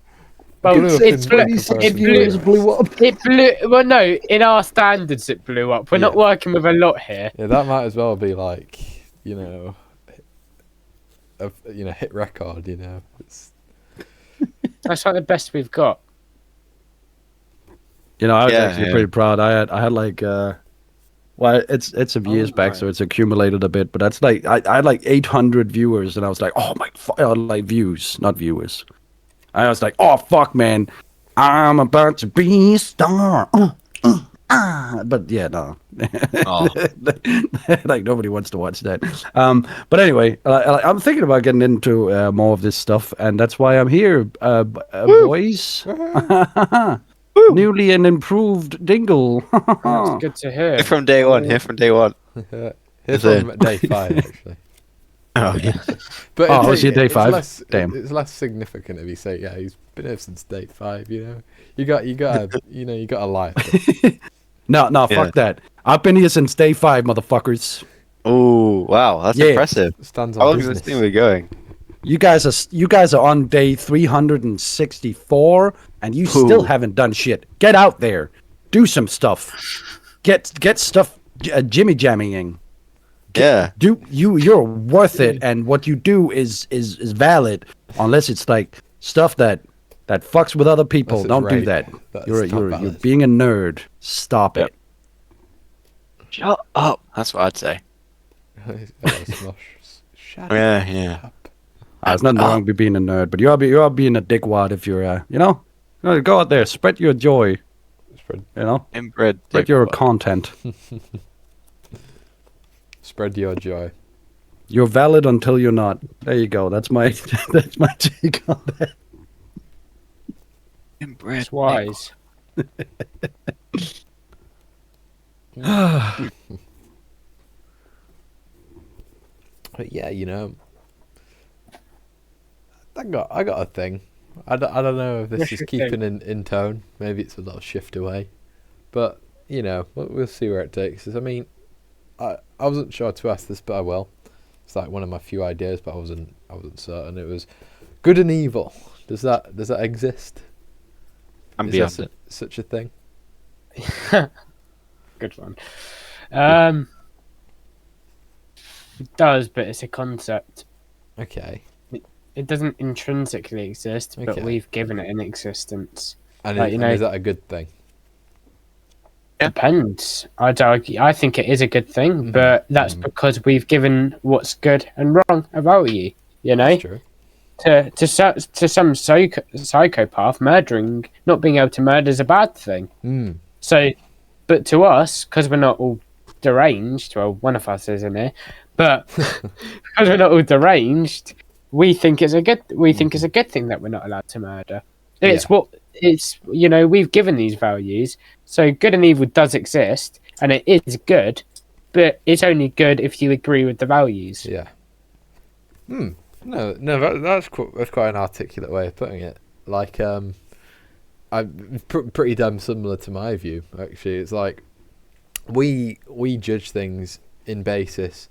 Well, Blew up it in blew, comparison. it blew. blew up. It blew. Well, no, in our standards, it blew up. We're not Yeah. working with a lot here. Yeah, that might as well be like, you know, hit record. You know, That's like the best we've got. You know, I was Yeah, actually yeah. pretty proud. I had like well, it's some years back, so it's accumulated a bit. But that's like I had like 800 viewers, and I was like, oh my, like views, not viewers. I was like, oh fuck, man, I'm about to be a star. But yeah, no, Oh. like nobody wants to watch that. But anyway, I'm thinking about getting into more of this stuff, and that's why I'm here, boys. Newly and improved Dingle. That's good to hear. Here from day one. Here from day one. here's Is from day 5 actually. Oh yeah. But Oh, was he day 5? Less, Damn. It's less significant if you say, yeah, he's been here since day 5. You know, you got a lie. No, Yeah. fuck that. I've been here since day 5, motherfuckers. Oh wow, that's Yeah. impressive. Stands How on long is this business. thing we're going? You guys are on day 364, and you still haven't done shit. Get out there, do some stuff, get stuff jimmy jamming. Yeah. You're worth it, and what you do is valid, unless it's like stuff that fucks with other people. Unless it's Don't do rape. that. That's You're not valid. being a nerd. Stop Yep. it. Shut up. That's what I'd say. Shut Yeah. up. There's nothing wrong with being a nerd, but you are being a dickwad if you're go out there, spread your joy, Spread, Inbred. spread your content. spread your joy. You're valid until you're not. There you go. That's my take on that. Inbred. It's wise. But yeah, you know, I got a thing. I don't know if this What's is your keeping in tone. Maybe it's a little shift away, but you know, we'll see where it takes us. I mean, I wasn't sure to ask this, but I will. It's like one of my few ideas, but I wasn't certain. It was good and evil. Does that exist? I'm Is beyond there it. such a thing? Good one. It does, but it's a concept. Okay. It doesn't intrinsically exist, but Okay. we've given it an existence. And, Like, is, you and know- is that a good thing? Yeah. Depends. I think it is a good thing, but that's because we've given what's good and wrong a value. You know, That's true. to some psychopath, murdering, not being able to murder is a bad thing. Mm. So, but to us, because we're not all deranged, well, one of us is in here, but because we're not all deranged, we think it's a good thing that we're not allowed to murder. We've given these values, so good and evil does exist, and it is good, but it's only good if you agree with the values. Yeah. No, that's quite an articulate way of putting it. Like, I'm pretty damn similar to my view. Actually, it's like we judge things in basis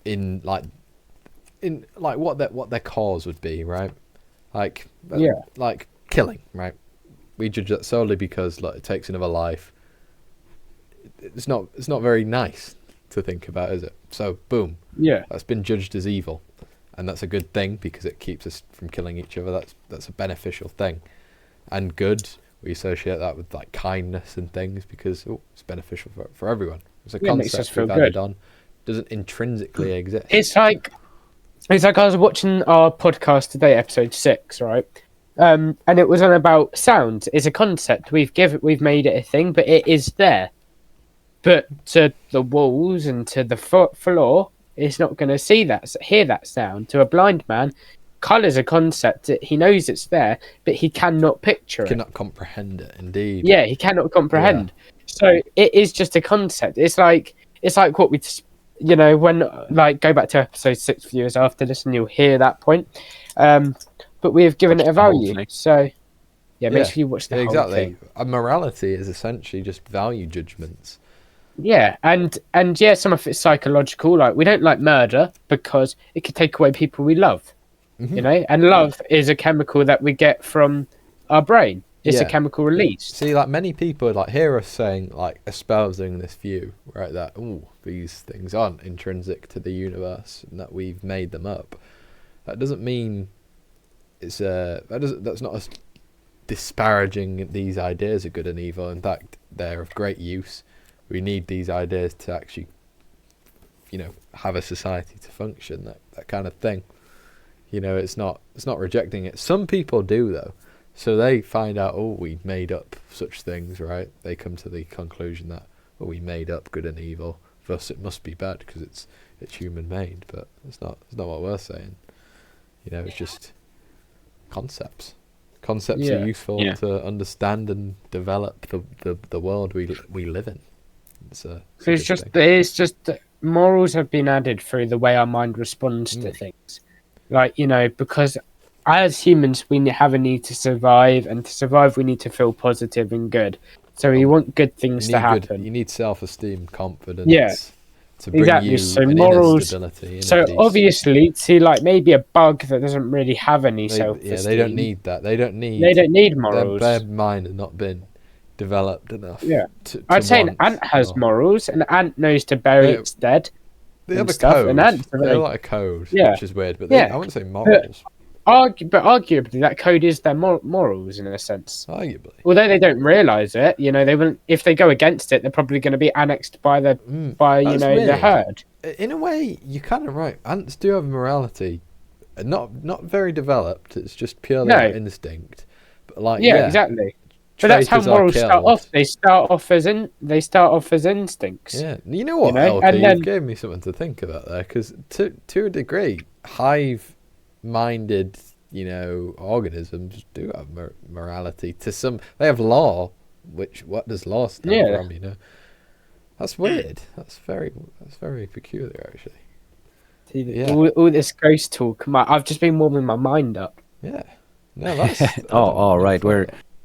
in like what their cause would be, right? Like like killing, right? We judge that solely because it takes another life. It's not very nice to think about, is it? So boom, Yeah. that's been judged as evil. and that's a good thing because it keeps us from killing each other. That's a beneficial thing. And good, we associate that with like kindness and things because it's beneficial for everyone. It's a concept we've added on. Doesn't intrinsically exist. It's like I was watching our podcast today, episode 6, right? And it was on about sound. It's a concept we've made it a thing, but it is there. But to the walls and to the floor, it's not going to hear that sound. To a blind man, colour's a concept. He knows it's there, but he cannot picture it. He cannot comprehend it, indeed. Yeah, he cannot comprehend. Yeah. So it is just a concept. It's like what we, when like go back to episode 6 viewers after this, and you'll hear that point. But we have given it a value. So make sure you watch the whole thing. A morality is essentially just value judgments. Yeah, and some of it's psychological. Like, we don't like murder because it could take away people we love. Mm-hmm. And love is a chemical that we get from our brain. It's a chemical release. See, like, many people like hear us saying, like, espousing this view, right? That these things aren't intrinsic to the universe and that we've made them up. That doesn't mean that's not us disparaging these ideas of good and evil. In fact, they're of great use. We need these ideas to actually, have a society to function. That kind of thing. It's not rejecting it. Some people do though. So they find out, we made up such things, right? They come to the conclusion that, we made up good and evil. Thus, it must be bad because it's human made. But it's not what we're saying. It's just concepts. Concepts are useful to understand and develop the world we live in. It's just morals have been added through the way our mind responds to things. Like, because as humans, we have a need to survive, and to survive, we need to feel positive and good. So we want good things to happen. You need self-esteem, confidence. Yeah, to bring you morals. Stability, so peace. Obviously, see, like maybe a bug that doesn't really have any self-esteem. Yeah, they don't need that. They don't need morals. Their mind has not been developed enough. Yeah, I'd say an ant has morals. An ant knows to bury its dead. They have a code. They have like a code, which is weird. But I wouldn't say morals. But arguably, that code is their morals in a sense. Arguably, although they don't realise it, they wouldn't. If they go against it, they're probably going to be annexed by the the herd. In a way, you're kind of right. Ants do have morality, not very developed. It's just purely instinct. But exactly. But that's how morals start off. They start off as instincts. Yeah, you know what, LP? You've gave me something to think about there, because to a degree, hive-minded, organisms do have morality. To some, they have law. What does law stand from? That's weird. That's very peculiar, actually. All this ghost talk. I've just been warming my mind up. Yeah. No, that's. all right.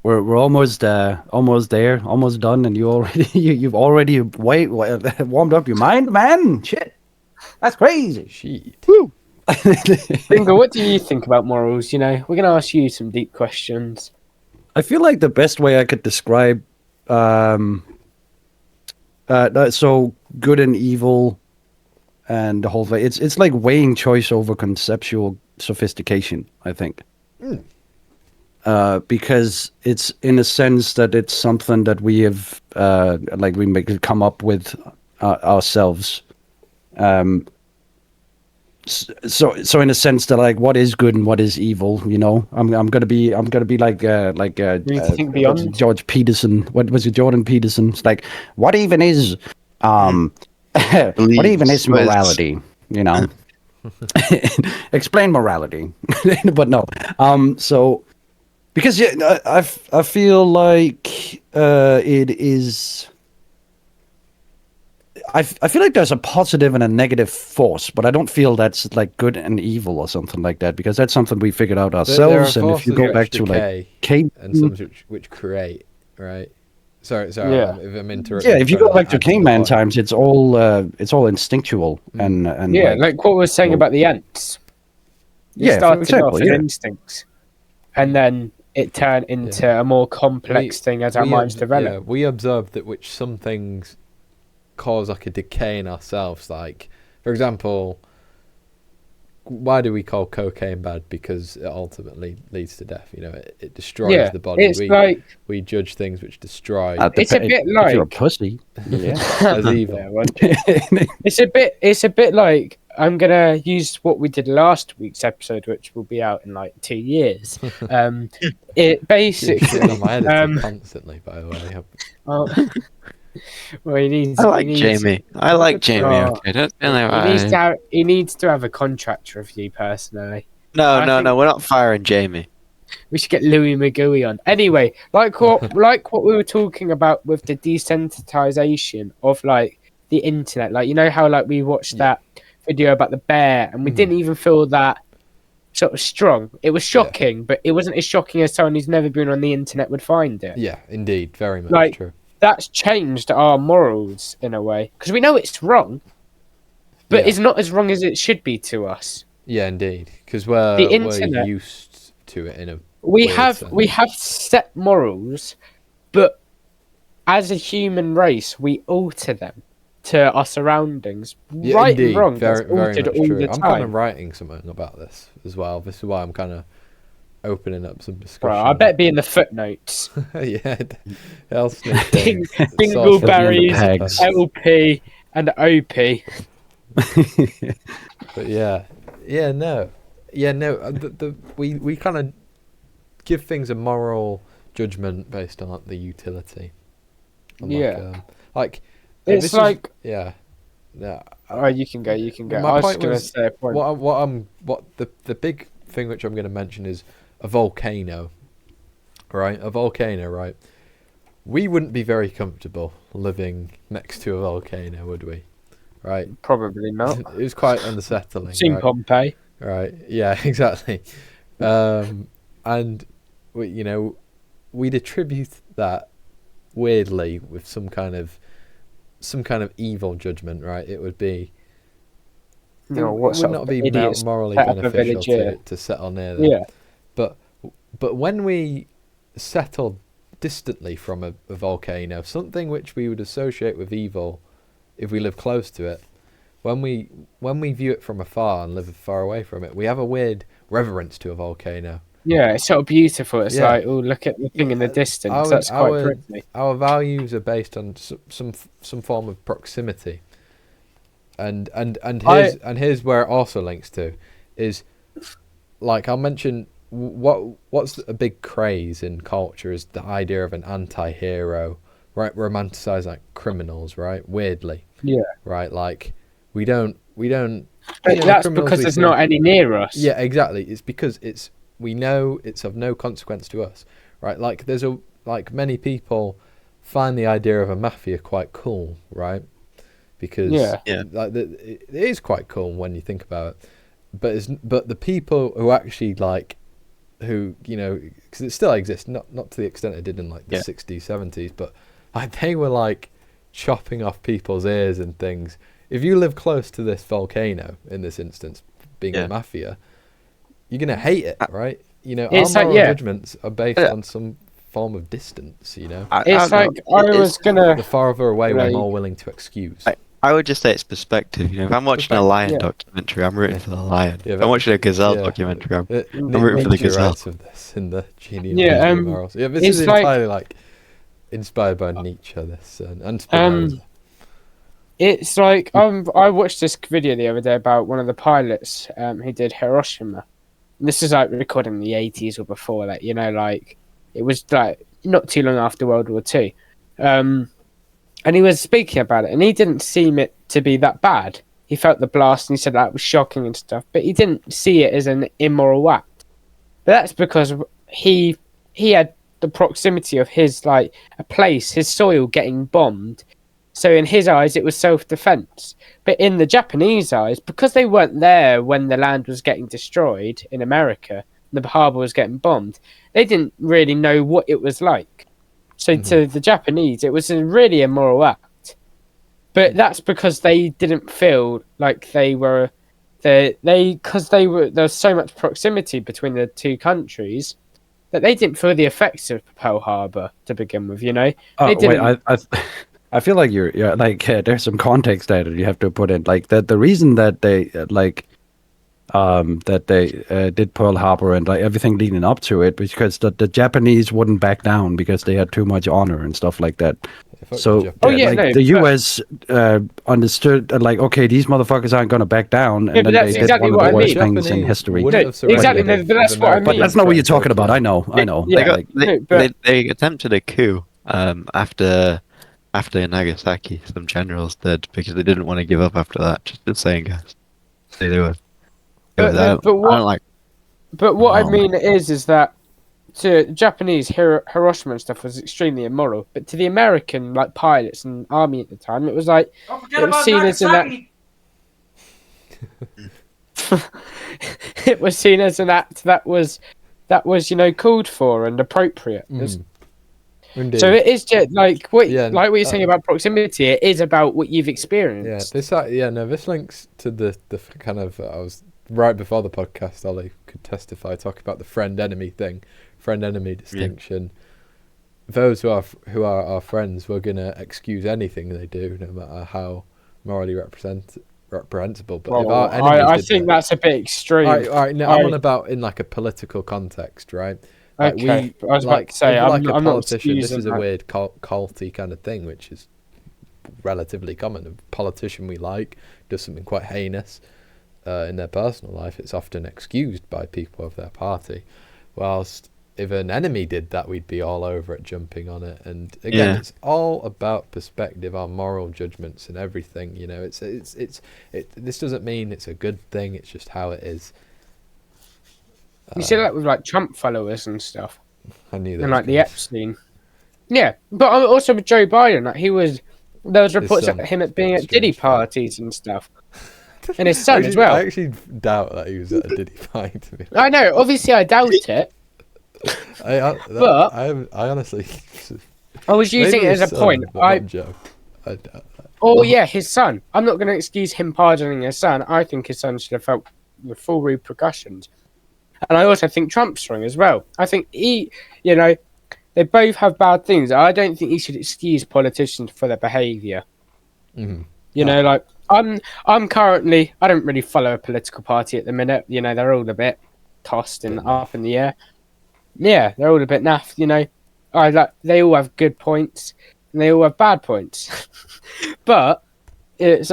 We're almost there, almost done, and you've already warmed up your mind, man. Shit, that's crazy. Shit. Woo. Dingle, what do you think about morals? We're gonna ask you some deep questions. I feel like the best way I could describe, so good and evil, and the whole thing. It's like weighing choice over conceptual sophistication, I think. Because it's in a sense that it's something that we have, we make come up with ourselves. So in a sense that, like, what is good and what is evil, I'm gonna be like George Peterson. What was it, Jordan Peterson? It's like, what even is what even is morality? Explain morality, but no. So. Because I feel like it is. I feel like there's a positive and a negative force, but I don't feel that's like good and evil or something like that, because that's something we figured out ourselves. There are and if you go back to like and some which create, right? Sorry. If I'm interrupting. Yeah, if you go back to caveman times, it's all instinctual and like what we were saying about the ants. It started off with instincts, and then it turned into a more complex thing as our minds develop. Yeah, we observed that some things cause like a decay in ourselves. Like, for example, why do we call cocaine bad? Because it ultimately leads to death. You know, it destroys the body. It's like we judge things which destroy. It's a bit if you're a like pussy. Yeah. as evil. Yeah, well, it's a bit like I'm gonna use what we did last week's episode, which will be out in like 2 years. It basically on my editor constantly, by the way. well, he needs. I like he needs, Jamie. I like Jamie. Oh, Okay, don't he needs to have a contract review personally. No, I no, think- no. We're not firing Jamie. We should get Louis McGooey on. Anyway, like what we were talking about with the desensitization of like the internet. Like, you know how like we watched that video about the bear and we didn't even feel that sort of strong. It was shocking, but it wasn't as shocking as someone who's never been on the internet would find it. Yeah, indeed, very much Like, true. That's changed our morals in a way because we know it's wrong, but it's not as wrong as it should be to us. Yeah, indeed, because we're internet- used to it in a. We weird have sense. set morals, but as a human race, we alter them to our surroundings. Yeah, Right indeed, and wrong, very, that's very altered much all true. the I'm kind of time. writing something about this as well. This is why I'm kind of opening up some discussion. Right, I bet it'd be in the footnotes. Yeah, Elsnick, Dingleberries, LP, and OP. But no. We kind of give things a moral judgment based on like the utility. Like It's like yeah. Oh, you can go. My I was point going to was, say a point. what the big thing which I'm going to mention is a volcano, right? A volcano, right? We wouldn't be very comfortable living next to a volcano, would we? Right? Probably not. It was quite unsettling. Seen right? Pompeii. Right. Yeah. Exactly. And we'd attribute that weirdly with some kind of evil judgment, right? It would be. No, it what would sort not of be idiots morally set up a beneficial village, to settle near them. Yeah. But when we settled distantly from a volcano, something which we would associate with evil, if we live close to it, when we view it from afar and live far away from it, we have a weird reverence to a volcano. Yeah, it's sort of beautiful. It's Yeah. like, oh, look at the thing in the distance. That's quite pretty. Our values are based on some form of proximity. And here's where it also links to is, like, I'll mention what's a big craze in culture is the idea of an anti-hero, right? Romanticize like criminals, right? Weirdly, Yeah. right? Like we don't. But that's because there's not any near us. Yeah, exactly. It's because we know it's of no consequence to us, right? Like many people find the idea of a mafia quite cool, right? Because it is quite cool when you think about it. But the people who actually because it still exists, not to the extent it did in like the 60s, 70s, but like they were like chopping off people's ears and things. If you live close to this volcano, in this instance, being the mafia, you're gonna hate it, right? Our moral judgments are based on some form of distance. The farther away, we're more willing to excuse. I would just say it's perspective. If I'm watching a lion documentary, I'm rooting for the lion. If I'm watching a gazelle documentary, I'm rooting for the gazelle. Of this in the genealogy of morals. Yeah, this is entirely inspired by Nietzsche. This and Spinoza. It's like I watched this video the other day about one of the pilots who did Hiroshima. And this is like recorded in the 80s or before that. It was like not too long after World War II. And he was speaking about it, and he didn't seem it to be that bad. He felt the blast, and he said that was shocking and stuff, but he didn't see it as an immoral act. But that's because he had the proximity of his a place, his soil getting bombed. So in his eyes, it was self-defense. But in the Japanese eyes, because they weren't there when the land was getting destroyed in America, and the harbour was getting bombed, they didn't really know what it was like. So to the Japanese, it was a really immoral act. But that's because they didn't feel like there was so much proximity between the two countries that they didn't feel the effects of Pearl Harbor to begin with. I feel like you're there's some context there that you have to put in. Like the reason that they that they did Pearl Harbor and like everything leading up to it, because the Japanese wouldn't back down because they had too much honor and stuff like that. So the US understood like, okay, these motherfuckers aren't going to back down, and then that's they exactly did one of the worst Japanese things in history. Exactly, but that's what I mean. But that's not what you're talking about. I know. They attempted a coup after Nagasaki. Some generals did, because they didn't want to give up after that. Just saying, guys. They were. But what I mean is that to Japanese Hiroshima and stuff was extremely immoral, but to the American like pilots and army at the time, it was like it was seen as it was seen as an act that was called for and appropriate. So it is just like what you're saying about proximity. It is about what you've experienced. This links to the kind of I was right before the podcast. Ollie could testify, talking about the friend-enemy distinction. Those who are our friends, we're gonna excuse anything they do, no matter how morally reprehensible. But if our enemies I think that's a bit extreme. All right. No, I'm on about in like a political context, right? Okay, I was about to say, I'm a politician. not This is a that. weird culty kind of thing, which is relatively common. A politician we like does something quite heinous in their personal life. It's often excused by people of their party, whilst if an enemy did that, we'd be all over it, jumping on it. And again, it's all about perspective, our moral judgments, and everything. You know, this doesn't mean it's a good thing. It's just how it is. You see that with like Trump followers and stuff. I knew that. And like the Epstein. Yeah, but also with Joe Biden, like there was reports of him being at Diddy parties and stuff. And his son as well. I actually doubt that he was at a Diddy party. I know, obviously I doubt it. But I honestly, I was using it as a point. Joe. I doubt that. Oh yeah, his son. I'm not going to excuse him pardoning his son. I think his son should have felt the full repercussions. And I also think Trump's wrong as well. I think they both have bad things. I don't think he should excuse politicians for their behaviour. I'm currently, I don't really follow a political party at the minute. They're all a bit tossed and up in the air. Yeah, they're all a bit naff. They all have good points and they all have bad points. But it's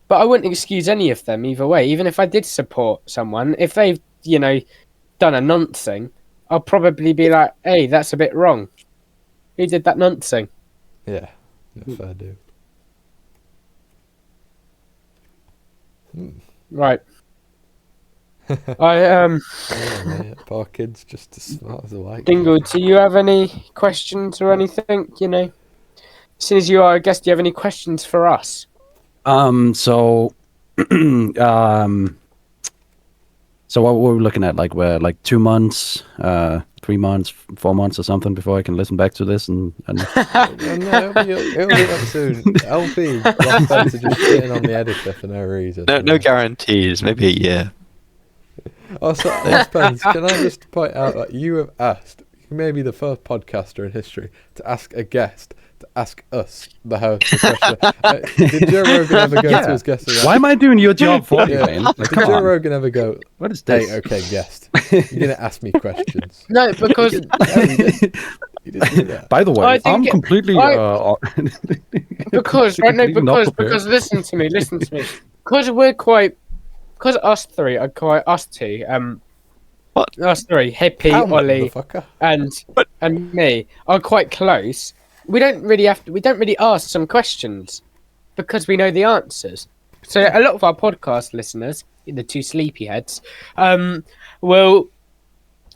But I wouldn't excuse any of them either way. Even if I did support someone, if they've, done a nonce thing, I'll probably be like, hey, that's a bit wrong. Who did that nonce thing? Yeah, fair do. Right. Poor kids just as smart as a white. Dingle, do you have any questions or anything? As soon as you are a guest, do you have any questions for us? So what were we looking at? Like, we're like 2 months, 3 months, 4 months or something before I can listen back to this and... No, it'll be up soon. LP lost them to just sitting on the editor for no reason. No guarantees. Maybe a year. Also, Spence, can I just point out that you have asked, you may be the first podcaster in history to ask a guest to ask us, the host, the question. Did Joe Rogan ever go to his guest? Why am I doing your job for you, man? Did Joe Rogan ever go, what is this? Hey, okay, guest, you're going to ask me questions? No, because... You didn't do that. By the way, I'm completely... because listen to me. Because because us three are quite... Us two, What? Us three, Hippie, Ollie, and me, are quite close. We don't really ask some questions because we know the answers. So a lot of our podcast listeners, the two sleepyheads, will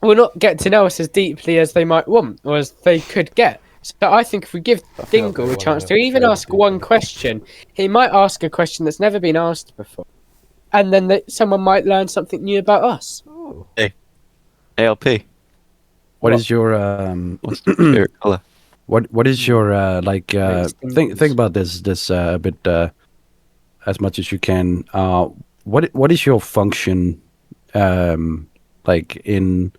not get to know us as deeply as they might want or as they could get. So I think if we give Dingle a chance to even ask one question, he might ask a question that's never been asked before, and then someone might learn something new about us. Oh. Hey, ALP. What is your What's your favorite color? What is your think about this a bit as much as you can. What is your function like in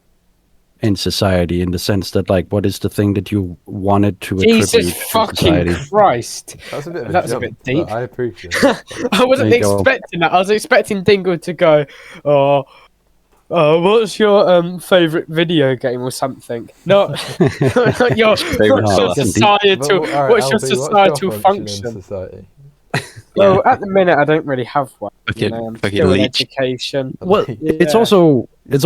in society, in the sense that, like, what is the thing that you wanted to attribute Jesus to fucking society? Christ. That's a bit of a That was a jump, bit deep. but I appreciate it. I wasn't There you go. expecting that. I was expecting Dingle to go, what's your favourite video game or something? Not your Favourite colour. societal. But, all right, what's your LB, societal in function? society? Well, at the minute, I don't really have one. Fucking- I'm fucking still in leech. education. Well, it's Yeah.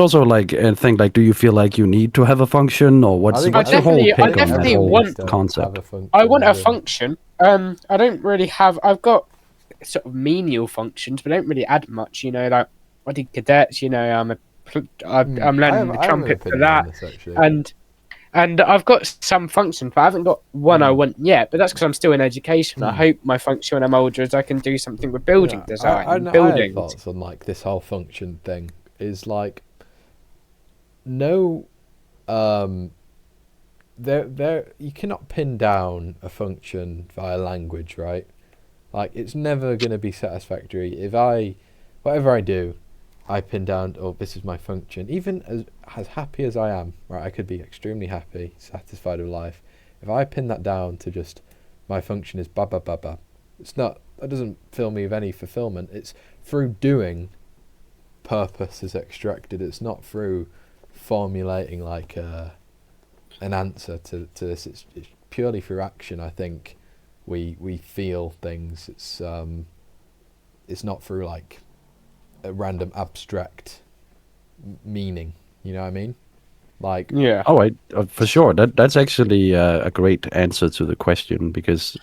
also like a thing. Like, do you feel like you need to have a function, or what's think- what's I your whole definitely- I take on that definitely whole want- concept? I want a function. I don't really have. I've got sort of menial functions, but I don't really add much. You know, like I did cadets. You know, I'm learning the trumpet for that, and I've got some functions, but I haven't got one I want yet. But that's because I'm still in education. I hope my function when I'm older is I can do something with building design. I buildings. have thoughts on like this whole function thing. Is like no, there you cannot pin down a function via language, right? Like it's never gonna be satisfactory. Whatever I do, I pin down, oh, this is my function. Even as happy as I am, right, I could be extremely happy, satisfied with life. If I pin that down to just my function is ba ba ba ba, that doesn't fill me with any fulfillment. It's through doing purpose is extracted. It's not through formulating like an answer to this. It's purely through action. I think we feel things. It's not through like a random abstract meaning, you know what I mean? Like Yeah. Oh, for sure. That's actually a great answer to the question, because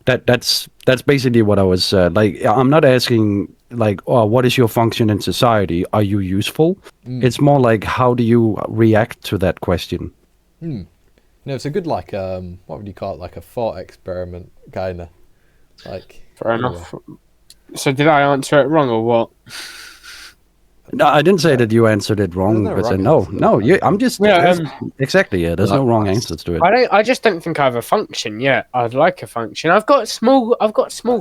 that's basically what I was like. I'm not asking like, oh, what is your function in society? Are you useful? It's more like, how do you react to that question? No, it's a good like what would you call it? Like a thought experiment, kinda. Like Fair enough. So did I answer it wrong or what? No, I didn't say that you answered it wrong. There's no But wrong answer, no. that's I'm just exactly. Yeah, there's no wrong answers to it. I just don't think I have a function yet. I'd like a function. I've got small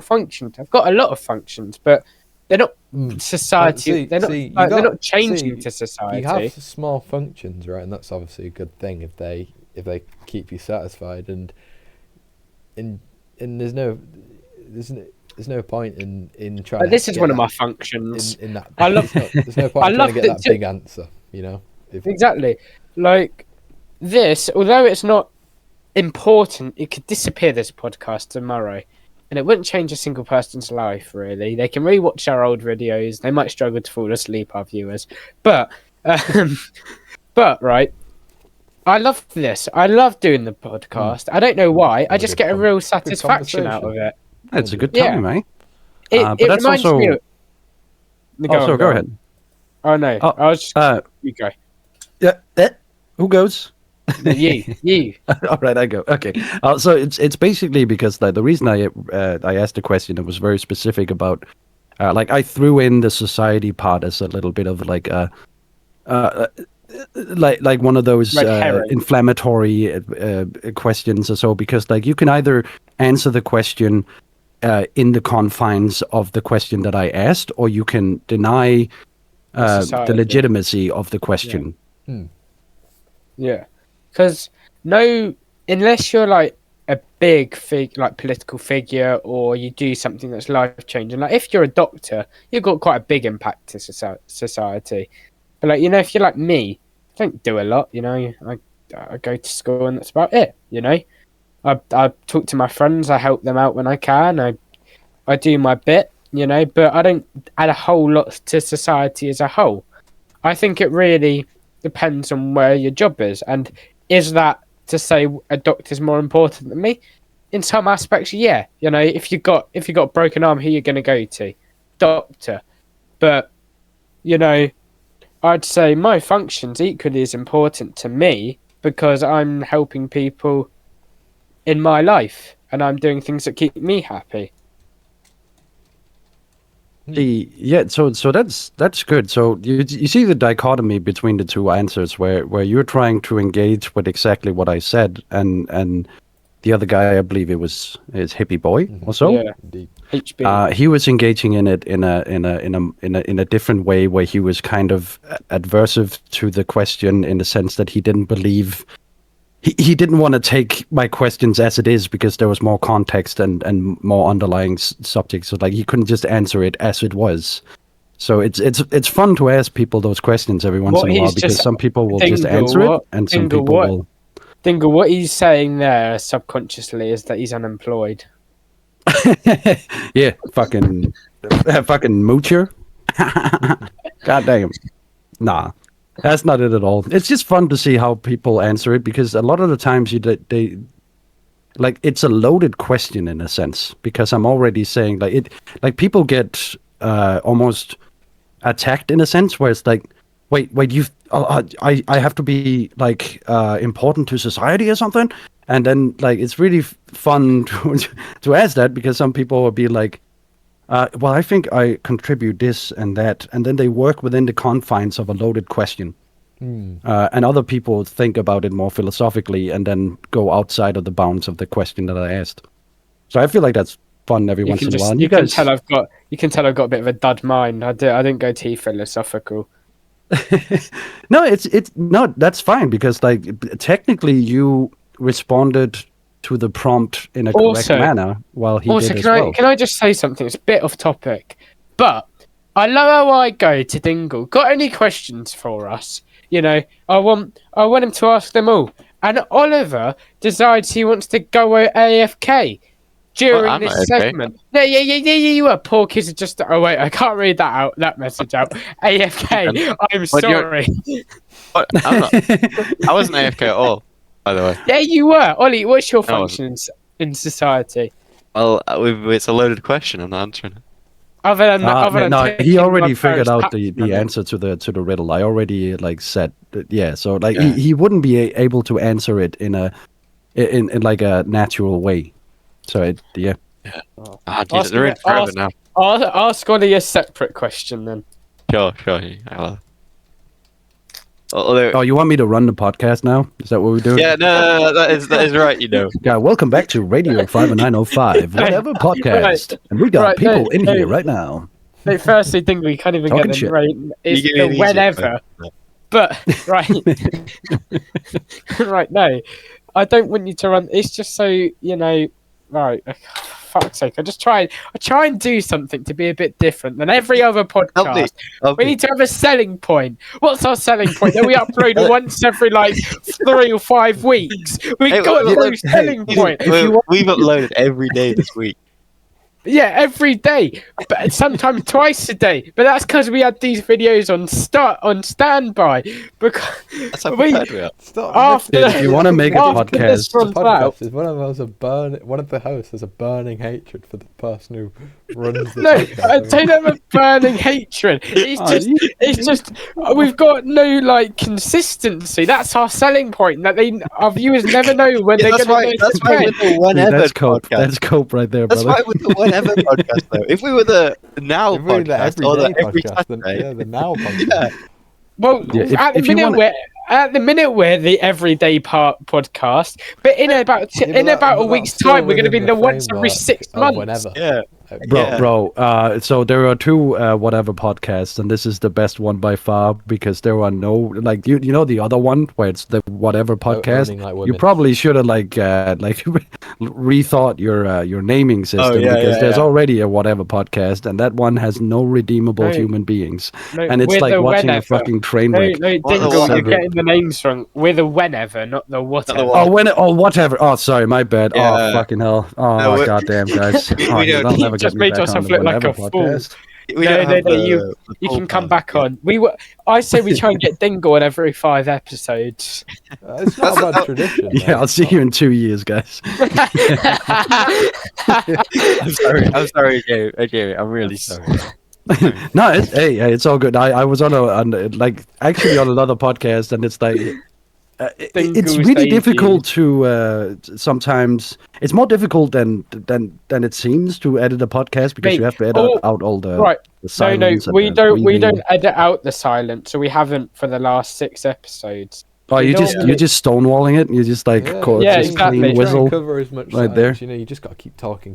functions. I've got a lot of functions, but they're not society. They're not changing to society. You have small functions, right? And that's obviously a good thing if they keep you satisfied. And there's no point in trying. But this is one of my functions. In that, I love. there's no point I in trying love to get that to- big answer, you know. Exactly. Like this, although it's not important, it could disappear this podcast tomorrow. And it wouldn't change a single person's life, really. They can rewatch our old videos. They might struggle to fall asleep, our viewers. But right, I love this. I love doing the podcast. I don't know why. I just get a real satisfaction out of it. It's a good Yeah. time, eh? It But that's reminds also. me of... Go ahead. Oh, no. Oh, I was just... you go. Yeah. Who goes? You. All right, I go. Okay. So it's basically because the reason I asked the question, it was very specific about like I threw in the society part as a little bit of like like one of those inflammatory questions or so, because like you can either answer the question in the confines of the question that I asked, or you can deny the legitimacy of the question. Yeah, because unless you're like a big political figure, or you do something that's life changing. Like if you're a doctor, you've got quite a big impact to society. But like, you know, if you're like me, I don't do a lot. You know, I go to school and that's about it. You know, I talk to my friends. I help them out when I can. I do my bit. You know, but I don't add a whole lot to society as a whole. I think it really depends on where your job is, and is that to say a doctor's more important than me? In some aspects, yeah. You know, if you got a broken arm, who you're going to go to? Doctor. But you know, I'd say my function's equally as important to me, because I'm helping people in my life and I'm doing things that keep me happy. So that's good. So you see the dichotomy between the two answers, where you're trying to engage with exactly what I said, and the other guy, I believe it was HippieBoi or so. Yeah. Indeed. HB. He was engaging in it in a different way, where he was kind of adversive to the question in the sense that he didn't believe. He didn't want to take my questions as it is because there was more context and more underlying subjects. So like he couldn't just answer it as it was. So it's fun to ask people those questions every once in a while because some people will just answer it and some people will. Dingle, what he's saying there subconsciously is that he's unemployed. Yeah, fucking moocher. God damn. Nah. That's not it at all. It's just fun to see how people answer it because a lot of the times they like it's a loaded question in a sense because I'm already saying like people get almost attacked in a sense where it's like wait you I have to be like important to society or something, and then like it's really fun to ask that because some people will be like well, I think I contribute this and that, and then they work within the confines of a loaded question. And other people think about it more philosophically and then go outside of the bounds of the question that I asked. So I feel like that's fun every once in a while. And you can tell I've got a bit of a dud mind. I didn't go too philosophical. No, no, that's fine because like technically you responded to the prompt in a correct manner while he did as well. Can I just say something? It's a bit off topic, but I love how I go to Dingle. Got any questions for us? You know, I want him to ask them all. And Oliver decides he wants to go AFK during this segment. Yeah, you are. Poor kids are just. Oh wait, I can't read that message out. AFK. I'm sorry. I wasn't AFK at all. By the way. Yeah, you were. Ollie, what's your function in society? Well, it's a loaded question. I'm not answering it. Other than he already figured out the answer to the riddle. I already like said yeah. So like he wouldn't be able to answer it in like a natural way. So yeah. They're in forever now. Ask Ollie a separate question then. Sure. Oh, you want me to run the podcast now? Is that what we're doing? Yeah, no, that is right. You know. Yeah, welcome back to Radio 5905, whatever podcast, Right. and we got people in here right now. The first thing we can't even get them right is the whenever. But right, no, I don't want you to run. It's just so you know. Right, fuck's sake! I try and do something to be a bit different than every other podcast. We need to have a selling point. What's our selling point? That we upload once every like 3 or 5 weeks. We've got no selling point. We've uploaded every day this week. Yeah, every day, but sometimes twice a day. But that's because we had these videos on standby. Because that's how prepared we are. If you want to make a podcast, one of the hosts has a burning hatred for the person who runs the podcast. I don't have a burning hatred. It's just we've got no like consistency. That's our selling point. That our viewers never know when they're going to know. That's why with the whenever podcast. That's cope right there, brother. That's why with the whenever podcast though. If we were the now podcast or the every Saturday, the now podcast. Yeah. Well, at the minute we're the everyday podcast, but in about a week's time we're going to be the once every 6 months. Whenever. Yeah. Bro. So there are 2 whatever podcasts, and this is the best one by far because there are no like you know the other one where it's the whatever podcast. You probably should have like rethought your naming system because there's already a whatever podcast, and that one has no redeemable human beings, and it's like watching a fucking train wreck. No, Dingle, you're getting the names wrong. We're the whenever, not the whatever. Whatever. Oh, sorry, my bad. Oh, fucking hell. Oh, my goddamn, guys. You just made yourself look like a fool. You can come back on. I say we try and get Dingle on every 5 episodes. It's not a bad tradition. Yeah, I'll see you in 2 years, guys. I'm sorry, Jamie. I'm really sorry. No, it's all good. I was on actually on another podcast, and it's like it's really difficult to sometimes. It's more difficult than it seems to edit a podcast because you have to edit out all the silence. No, we don't edit out the silence, so we haven't for the last 6 episodes. Oh, you just stonewalling it. You just like exactly. whistle cover as much right there. You know, you just got to keep talking.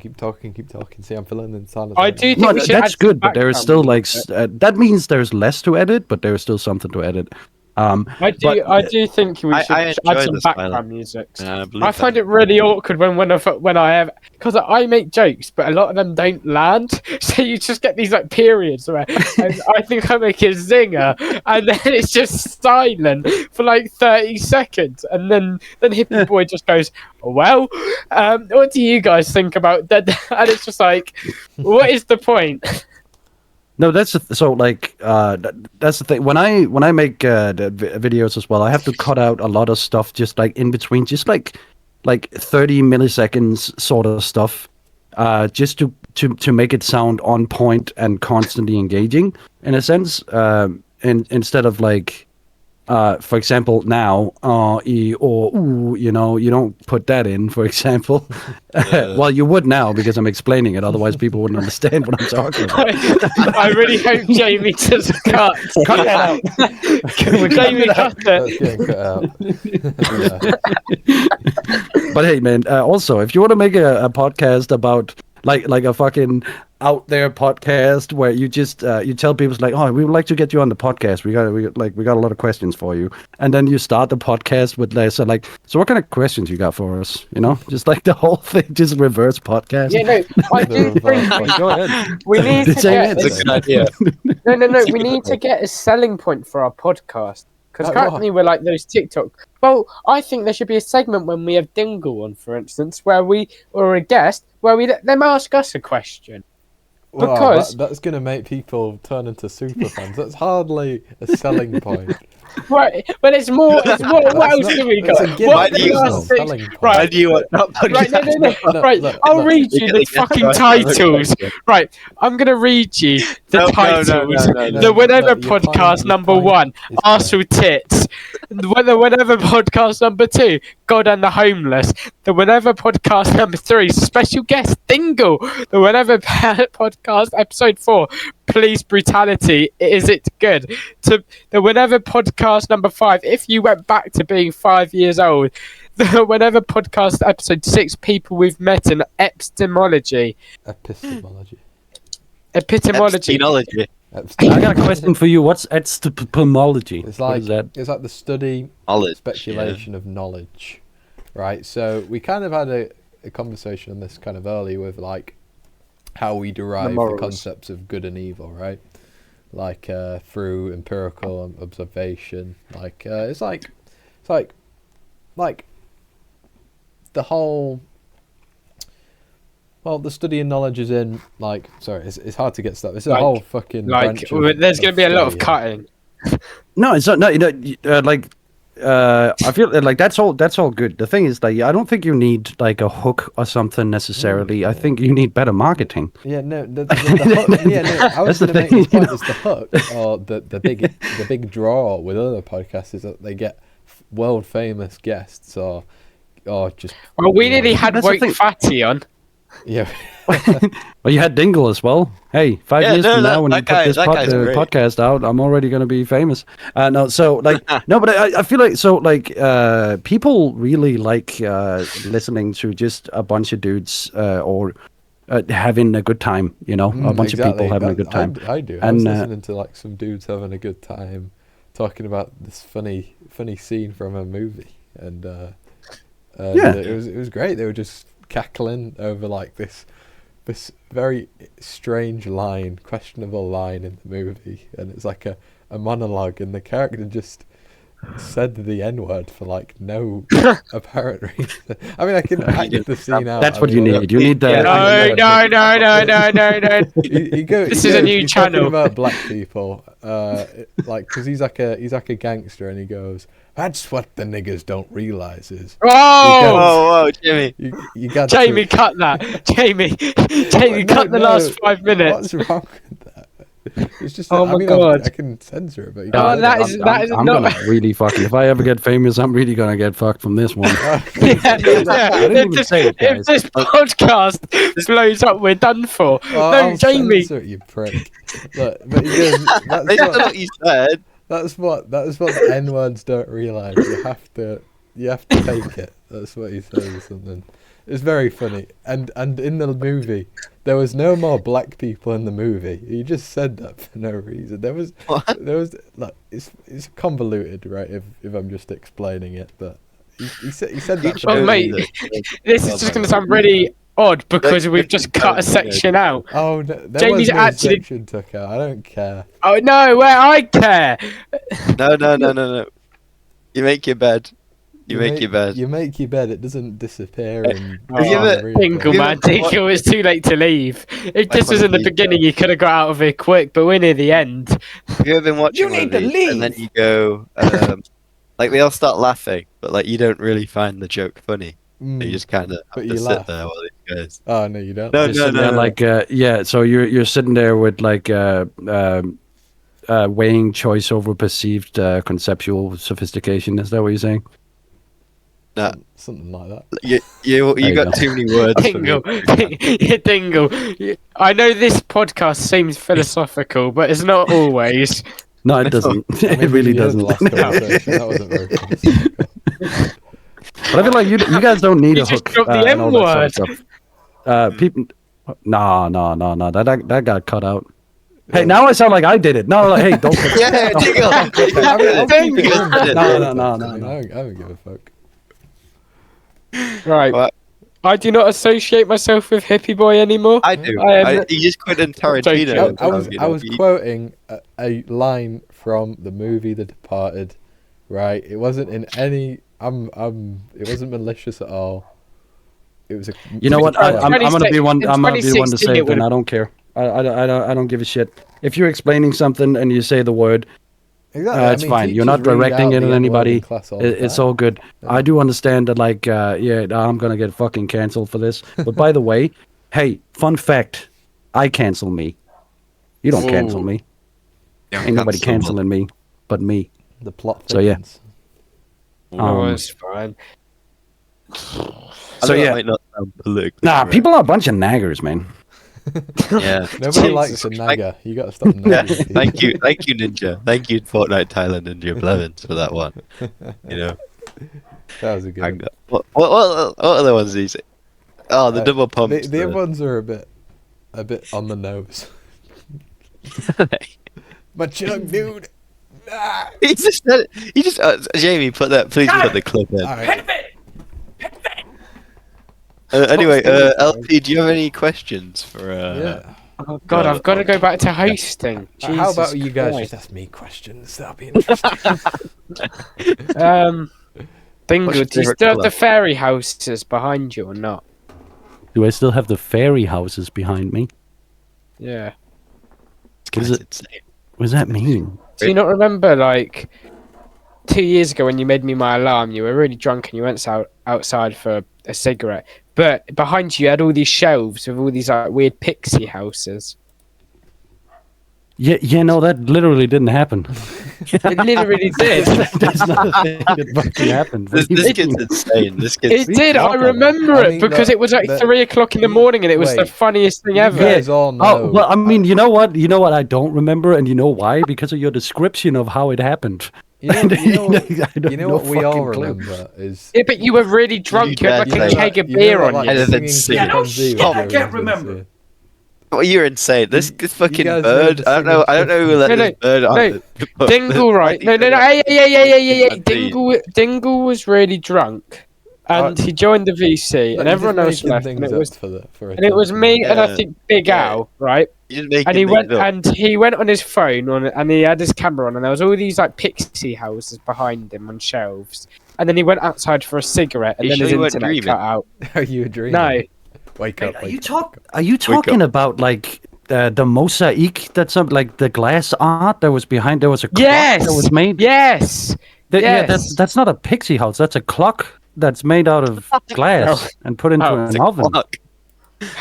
See, I'm filling in silence. I do think we should that's good, but there is still like that means there's less to edit, but there is still something to edit. I do think we should add some background music. I find it really awkward when I have, because I make jokes, but a lot of them don't land. So you just get these like periods where and I think I make a zinger, and then it's just silent for like 30 seconds, and then HippieBoi just goes, "Well, what do you guys think about that?" And it's just like, what is the point? No, that's the thing. When I make videos as well, I have to cut out a lot of stuff, just like in between, just like 30 milliseconds sort of stuff, just to make it sound on point and constantly engaging in a sense. And instead of like, for example, now, or ooh, you know, you don't put that in, for example. Well, you would now because I'm explaining it. Otherwise, people wouldn't understand what I'm talking about. I really hope Jamie does cut that out. Jamie, cut it. But hey, man. Also, if you want to make a podcast about like a fucking out there podcast where you just you tell people like, oh, we would like to get you on the podcast. We got a lot of questions for you, and then you start the podcast with so what kind of questions you got for us? You know, just like the whole thing, just reverse podcast. Yeah, no, I do think go ahead. we need to get It's a good idea. No, we need to get a selling point for our podcast. Because currently we're like those TikTok. Well, I think there should be a segment when we have Dingle on, for instance, or a guest, where we let them ask us a question. Because that's going to make people turn into super fans. That's hardly a selling point. Right, but it's more. What else do we got? Why do you want that? Right, look, I'll read you the fucking titles. Right, I'm gonna read you the titles. The Whenever Podcast number 1, Arsenal Tits. The Whenever Podcast number 2, God and the Homeless. The Whenever Podcast number 3, Special Guest Dingle. The Whenever Podcast episode 4, Police Brutality. Is it good? To the Whenever Podcast number 5, if you went back to being 5 years old. The Whenever Podcast episode 6, People We've Met in Epistemology. Epistemology. I got a question for you. What's epistemology? It's like, what is that? It's like the study, speculation of knowledge, right? So we kind of had a conversation on this kind of early with like how we derive the concepts of good and evil, right? Like through empirical observation. Like it's like the whole. Well, the study of knowledge is in like. Sorry, it's hard to get stuff. It's a whole fucking. Like, there's going to be a lot of cutting. No, it's not. No, I feel like that's all good. The thing is, like, I don't think you need like a hook or something necessarily. I think you need better marketing. Yeah, no, the hook, yeah, no. I was going to make this point. Is the hook or the big draw with other podcasts is that they get world famous guests or just. Well, we nearly had Woke Fatty on. Yeah. Well, you had Dingle as well. Hey, 5 years from now, when you put this podcast out, I'm already going to be famous. No, so like, no, but I feel like people really like listening to just a bunch of dudes or having a good time. You know, a bunch of people having a good time. I do. I was listening to like some dudes having a good time, talking about this funny scene from a movie, and it was great. They were just cackling over like this very strange questionable line in the movie, and it's like a monologue, and the character just said the N-word for like no apparent reason. I mean, I can act the scene out. That's what you need. You need that. No. This is a new channel about black people, like because he's like a gangster, and he goes, "That's what the niggers don't realize is." Whoa, Jimmy! You got Jamie, cut that. Jamie, cut the last 5 minutes. What's wrong with that? It's just. Oh my God! I can censor it, but that is I'm not. Gonna really fucking. If I ever get famous, I'm really gonna get fucked from this one. If this podcast blows up, we're done for. No, Jamie. Censor it, you prick. Look, but he goes, That's not what you said. That's what the N words don't realise. You have to take it. That's what he says or something. It's very funny. And in the movie, there was no more black people in the movie. He just said that for no reason. There was like it's convoluted, right? If I'm just explaining it, but he said that. For Oh, no mate, reason. this is just going to sound really odd because we've just cut a section out. Oh, no, there Jamie's was no actually- section took out. I don't care. Oh no, where I care. No. You make your bed. You make your bed. You make your bed. It doesn't disappear. And Have you ever- Dingle, man, Dingle, it's too late to leave. If this was in the beginning, you could have got out of it quick, but we're near the end. Have you ever been watching one of these, and then you go, like they all start laughing, but like you don't really find the joke funny. You just kind of But have you to laugh. sit there while these guys. Oh no, you don't. No, You're sitting there like yeah. So you're sitting there with like weighing choice over perceived conceptual sophistication. Is that what you're saying? No, Something like that. you you got go. too many words. for me. Dingle, Dingle. I know this podcast seems philosophical, but it's not always. No, it doesn't. I mean, It really you heard doesn't. the last conversation. That wasn't very philosophical. But I feel like you guys don't need You a just hook. dropped the and all that sort of M-word. stuff. People, no. That got cut out. Hey, now I sound like I did it. No, like, hey, don't. Yeah, Dingle. I'll keep it Dingle. in. No. I don't give a fuck. Right. What? I do not associate myself with HippieBoi anymore. I do. I am- You just quoted Tarantino. I was quoting a line from the movie The Departed, right? It wasn't in any. It wasn't malicious at all. It was a. You know what? I'm gonna be one. In I'm gonna be the one to 2016 say it it. Then would've- I don't care. I don't give a shit. If you're explaining something and you say the word, Exactly. it's fine. You're not directing it at anybody. It's all good. Yeah. I do understand that, like, yeah, I'm gonna get fucking canceled for this. But by the way, hey, fun fact: I cancel me. You don't cancel me. Ain't nobody canceling me, but me. The plot. So, yeah. thickens. No, it's fine. So yeah, might not sound politically nah, correct. people are a bunch of naggers, man. Yeah. Nobody likes a nagger. You got to stop Yeah, nagging people. thank you, Ninja. Thank you, Fortnite Thailand Ninja Blevins for that one. You know, That was a good. what other ones these? Oh, the double pump. The other ones are a bit on the nose. My chug, dude. Ah. He just said it. He just Jamie, please put the clip in. All right. Anyway, LP, do you have any questions for? Yeah. Oh God, I've got to go back to hosting. How about Jesus you guys Christ. just ask me questions? That'll be interesting. Dingle, What's your do you favourite still have colour? the fairy houses behind you or not? Do I still have the fairy houses behind me? Yeah. What does that mean? Do you not remember, like, 2 years ago when you made me my alarm, you were really drunk and you went outside for a cigarette, but behind you had all these shelves with all these like weird pixie houses. Yeah, no, that literally didn't happen. It literally did. That's not a thing that fucking happened. This kid's insane. This kid's. It did. I remember I it mean, because it was like 3 o'clock in the morning and it was the Wait. funny thing You ever. guys all know. Oh, well, I mean, you know what? You know what I don't remember, and you know why? Because of your description of how it happened. You know I don't you know what know we all fucking clue. remember is. Yeah, but you were really drunk. You had like dad a say keg of You know beer that, on like, you. Other than singing singing. chimpanzee Stop. with I your can't reference, remember. Oh, you're insane. This fucking guys bird. never I don't know who let No, this bird on. no. the- Dingle, right? No. Hey. Dingle was really drunk, and he joined the VC, and everyone else left, and it was me and I Yeah. think Big Yeah. Al, right? You didn't make And it he big went up. and he went on his phone and he had his camera on, and there was all these like pixie houses behind him on shelves. And then he went outside for a cigarette, and You then sure his you weren't internet dreaming? cut out. Are you a dreamer? No, Wake up. Are you wake up. Are you talking about like the mosaic that's like the glass art that was behind? There was a clock Yes! that was made. yes, Yeah, yes. that's not a pixie house. That's a clock that's made out of glass and put into Oh, an oven. Fuck.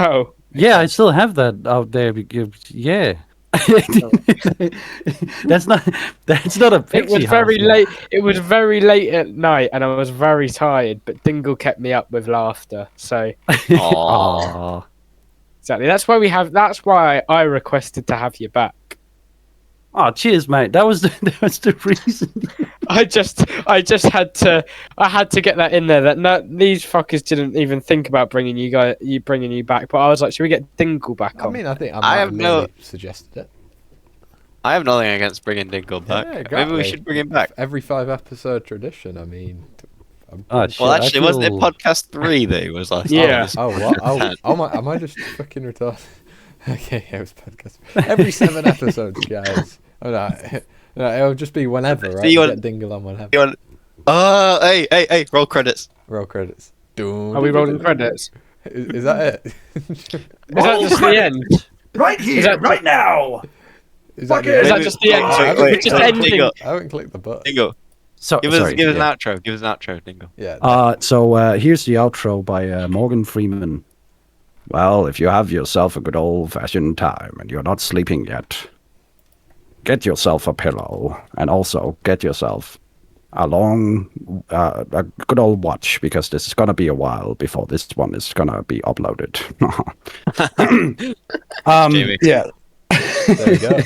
Oh, Yeah, I still have that out there. Yeah. that's not a it pixie was house. very late. It was very late at night, and I was very tired. But Dingle kept me up with laughter. So Aw. exactly, that's why I requested to have you back. Oh, cheers, mate. That was the reason. I just had to get that in there. That these fuckers didn't even think about bringing you back. But I was like, should we get Dingle back on? I mean, I think I might have merely suggested it. I have nothing against bringing Dingle back. Yeah, exactly. Maybe we should bring him back. Every 5-episode tradition. I mean, well, actually, wasn't it podcast 3 that he was last? Yeah. Oh, what? Am I just fucking retarded? Okay, yeah, it was podcast. Every 7 episodes, guys. Oh, no, it'll just be whenever, right? See, Get Dingle on whenever. Hey, roll credits. Roll credits. Are we rolling credits? Is that it? Is that just the end? Right here, right now. Is that just the end? Wait, just ending. Dingle. I haven't clicked the button. Dingle. So Give us an outro. Give us an outro, Dingle. Yeah. So here's the outro by Morgan Freeman. Well, if you have yourself a good old-fashioned time and you're not sleeping yet, get yourself a pillow and also get yourself a good old watch, because this is gonna be a while before this one is gonna be uploaded. Jamie. Yeah. There you go.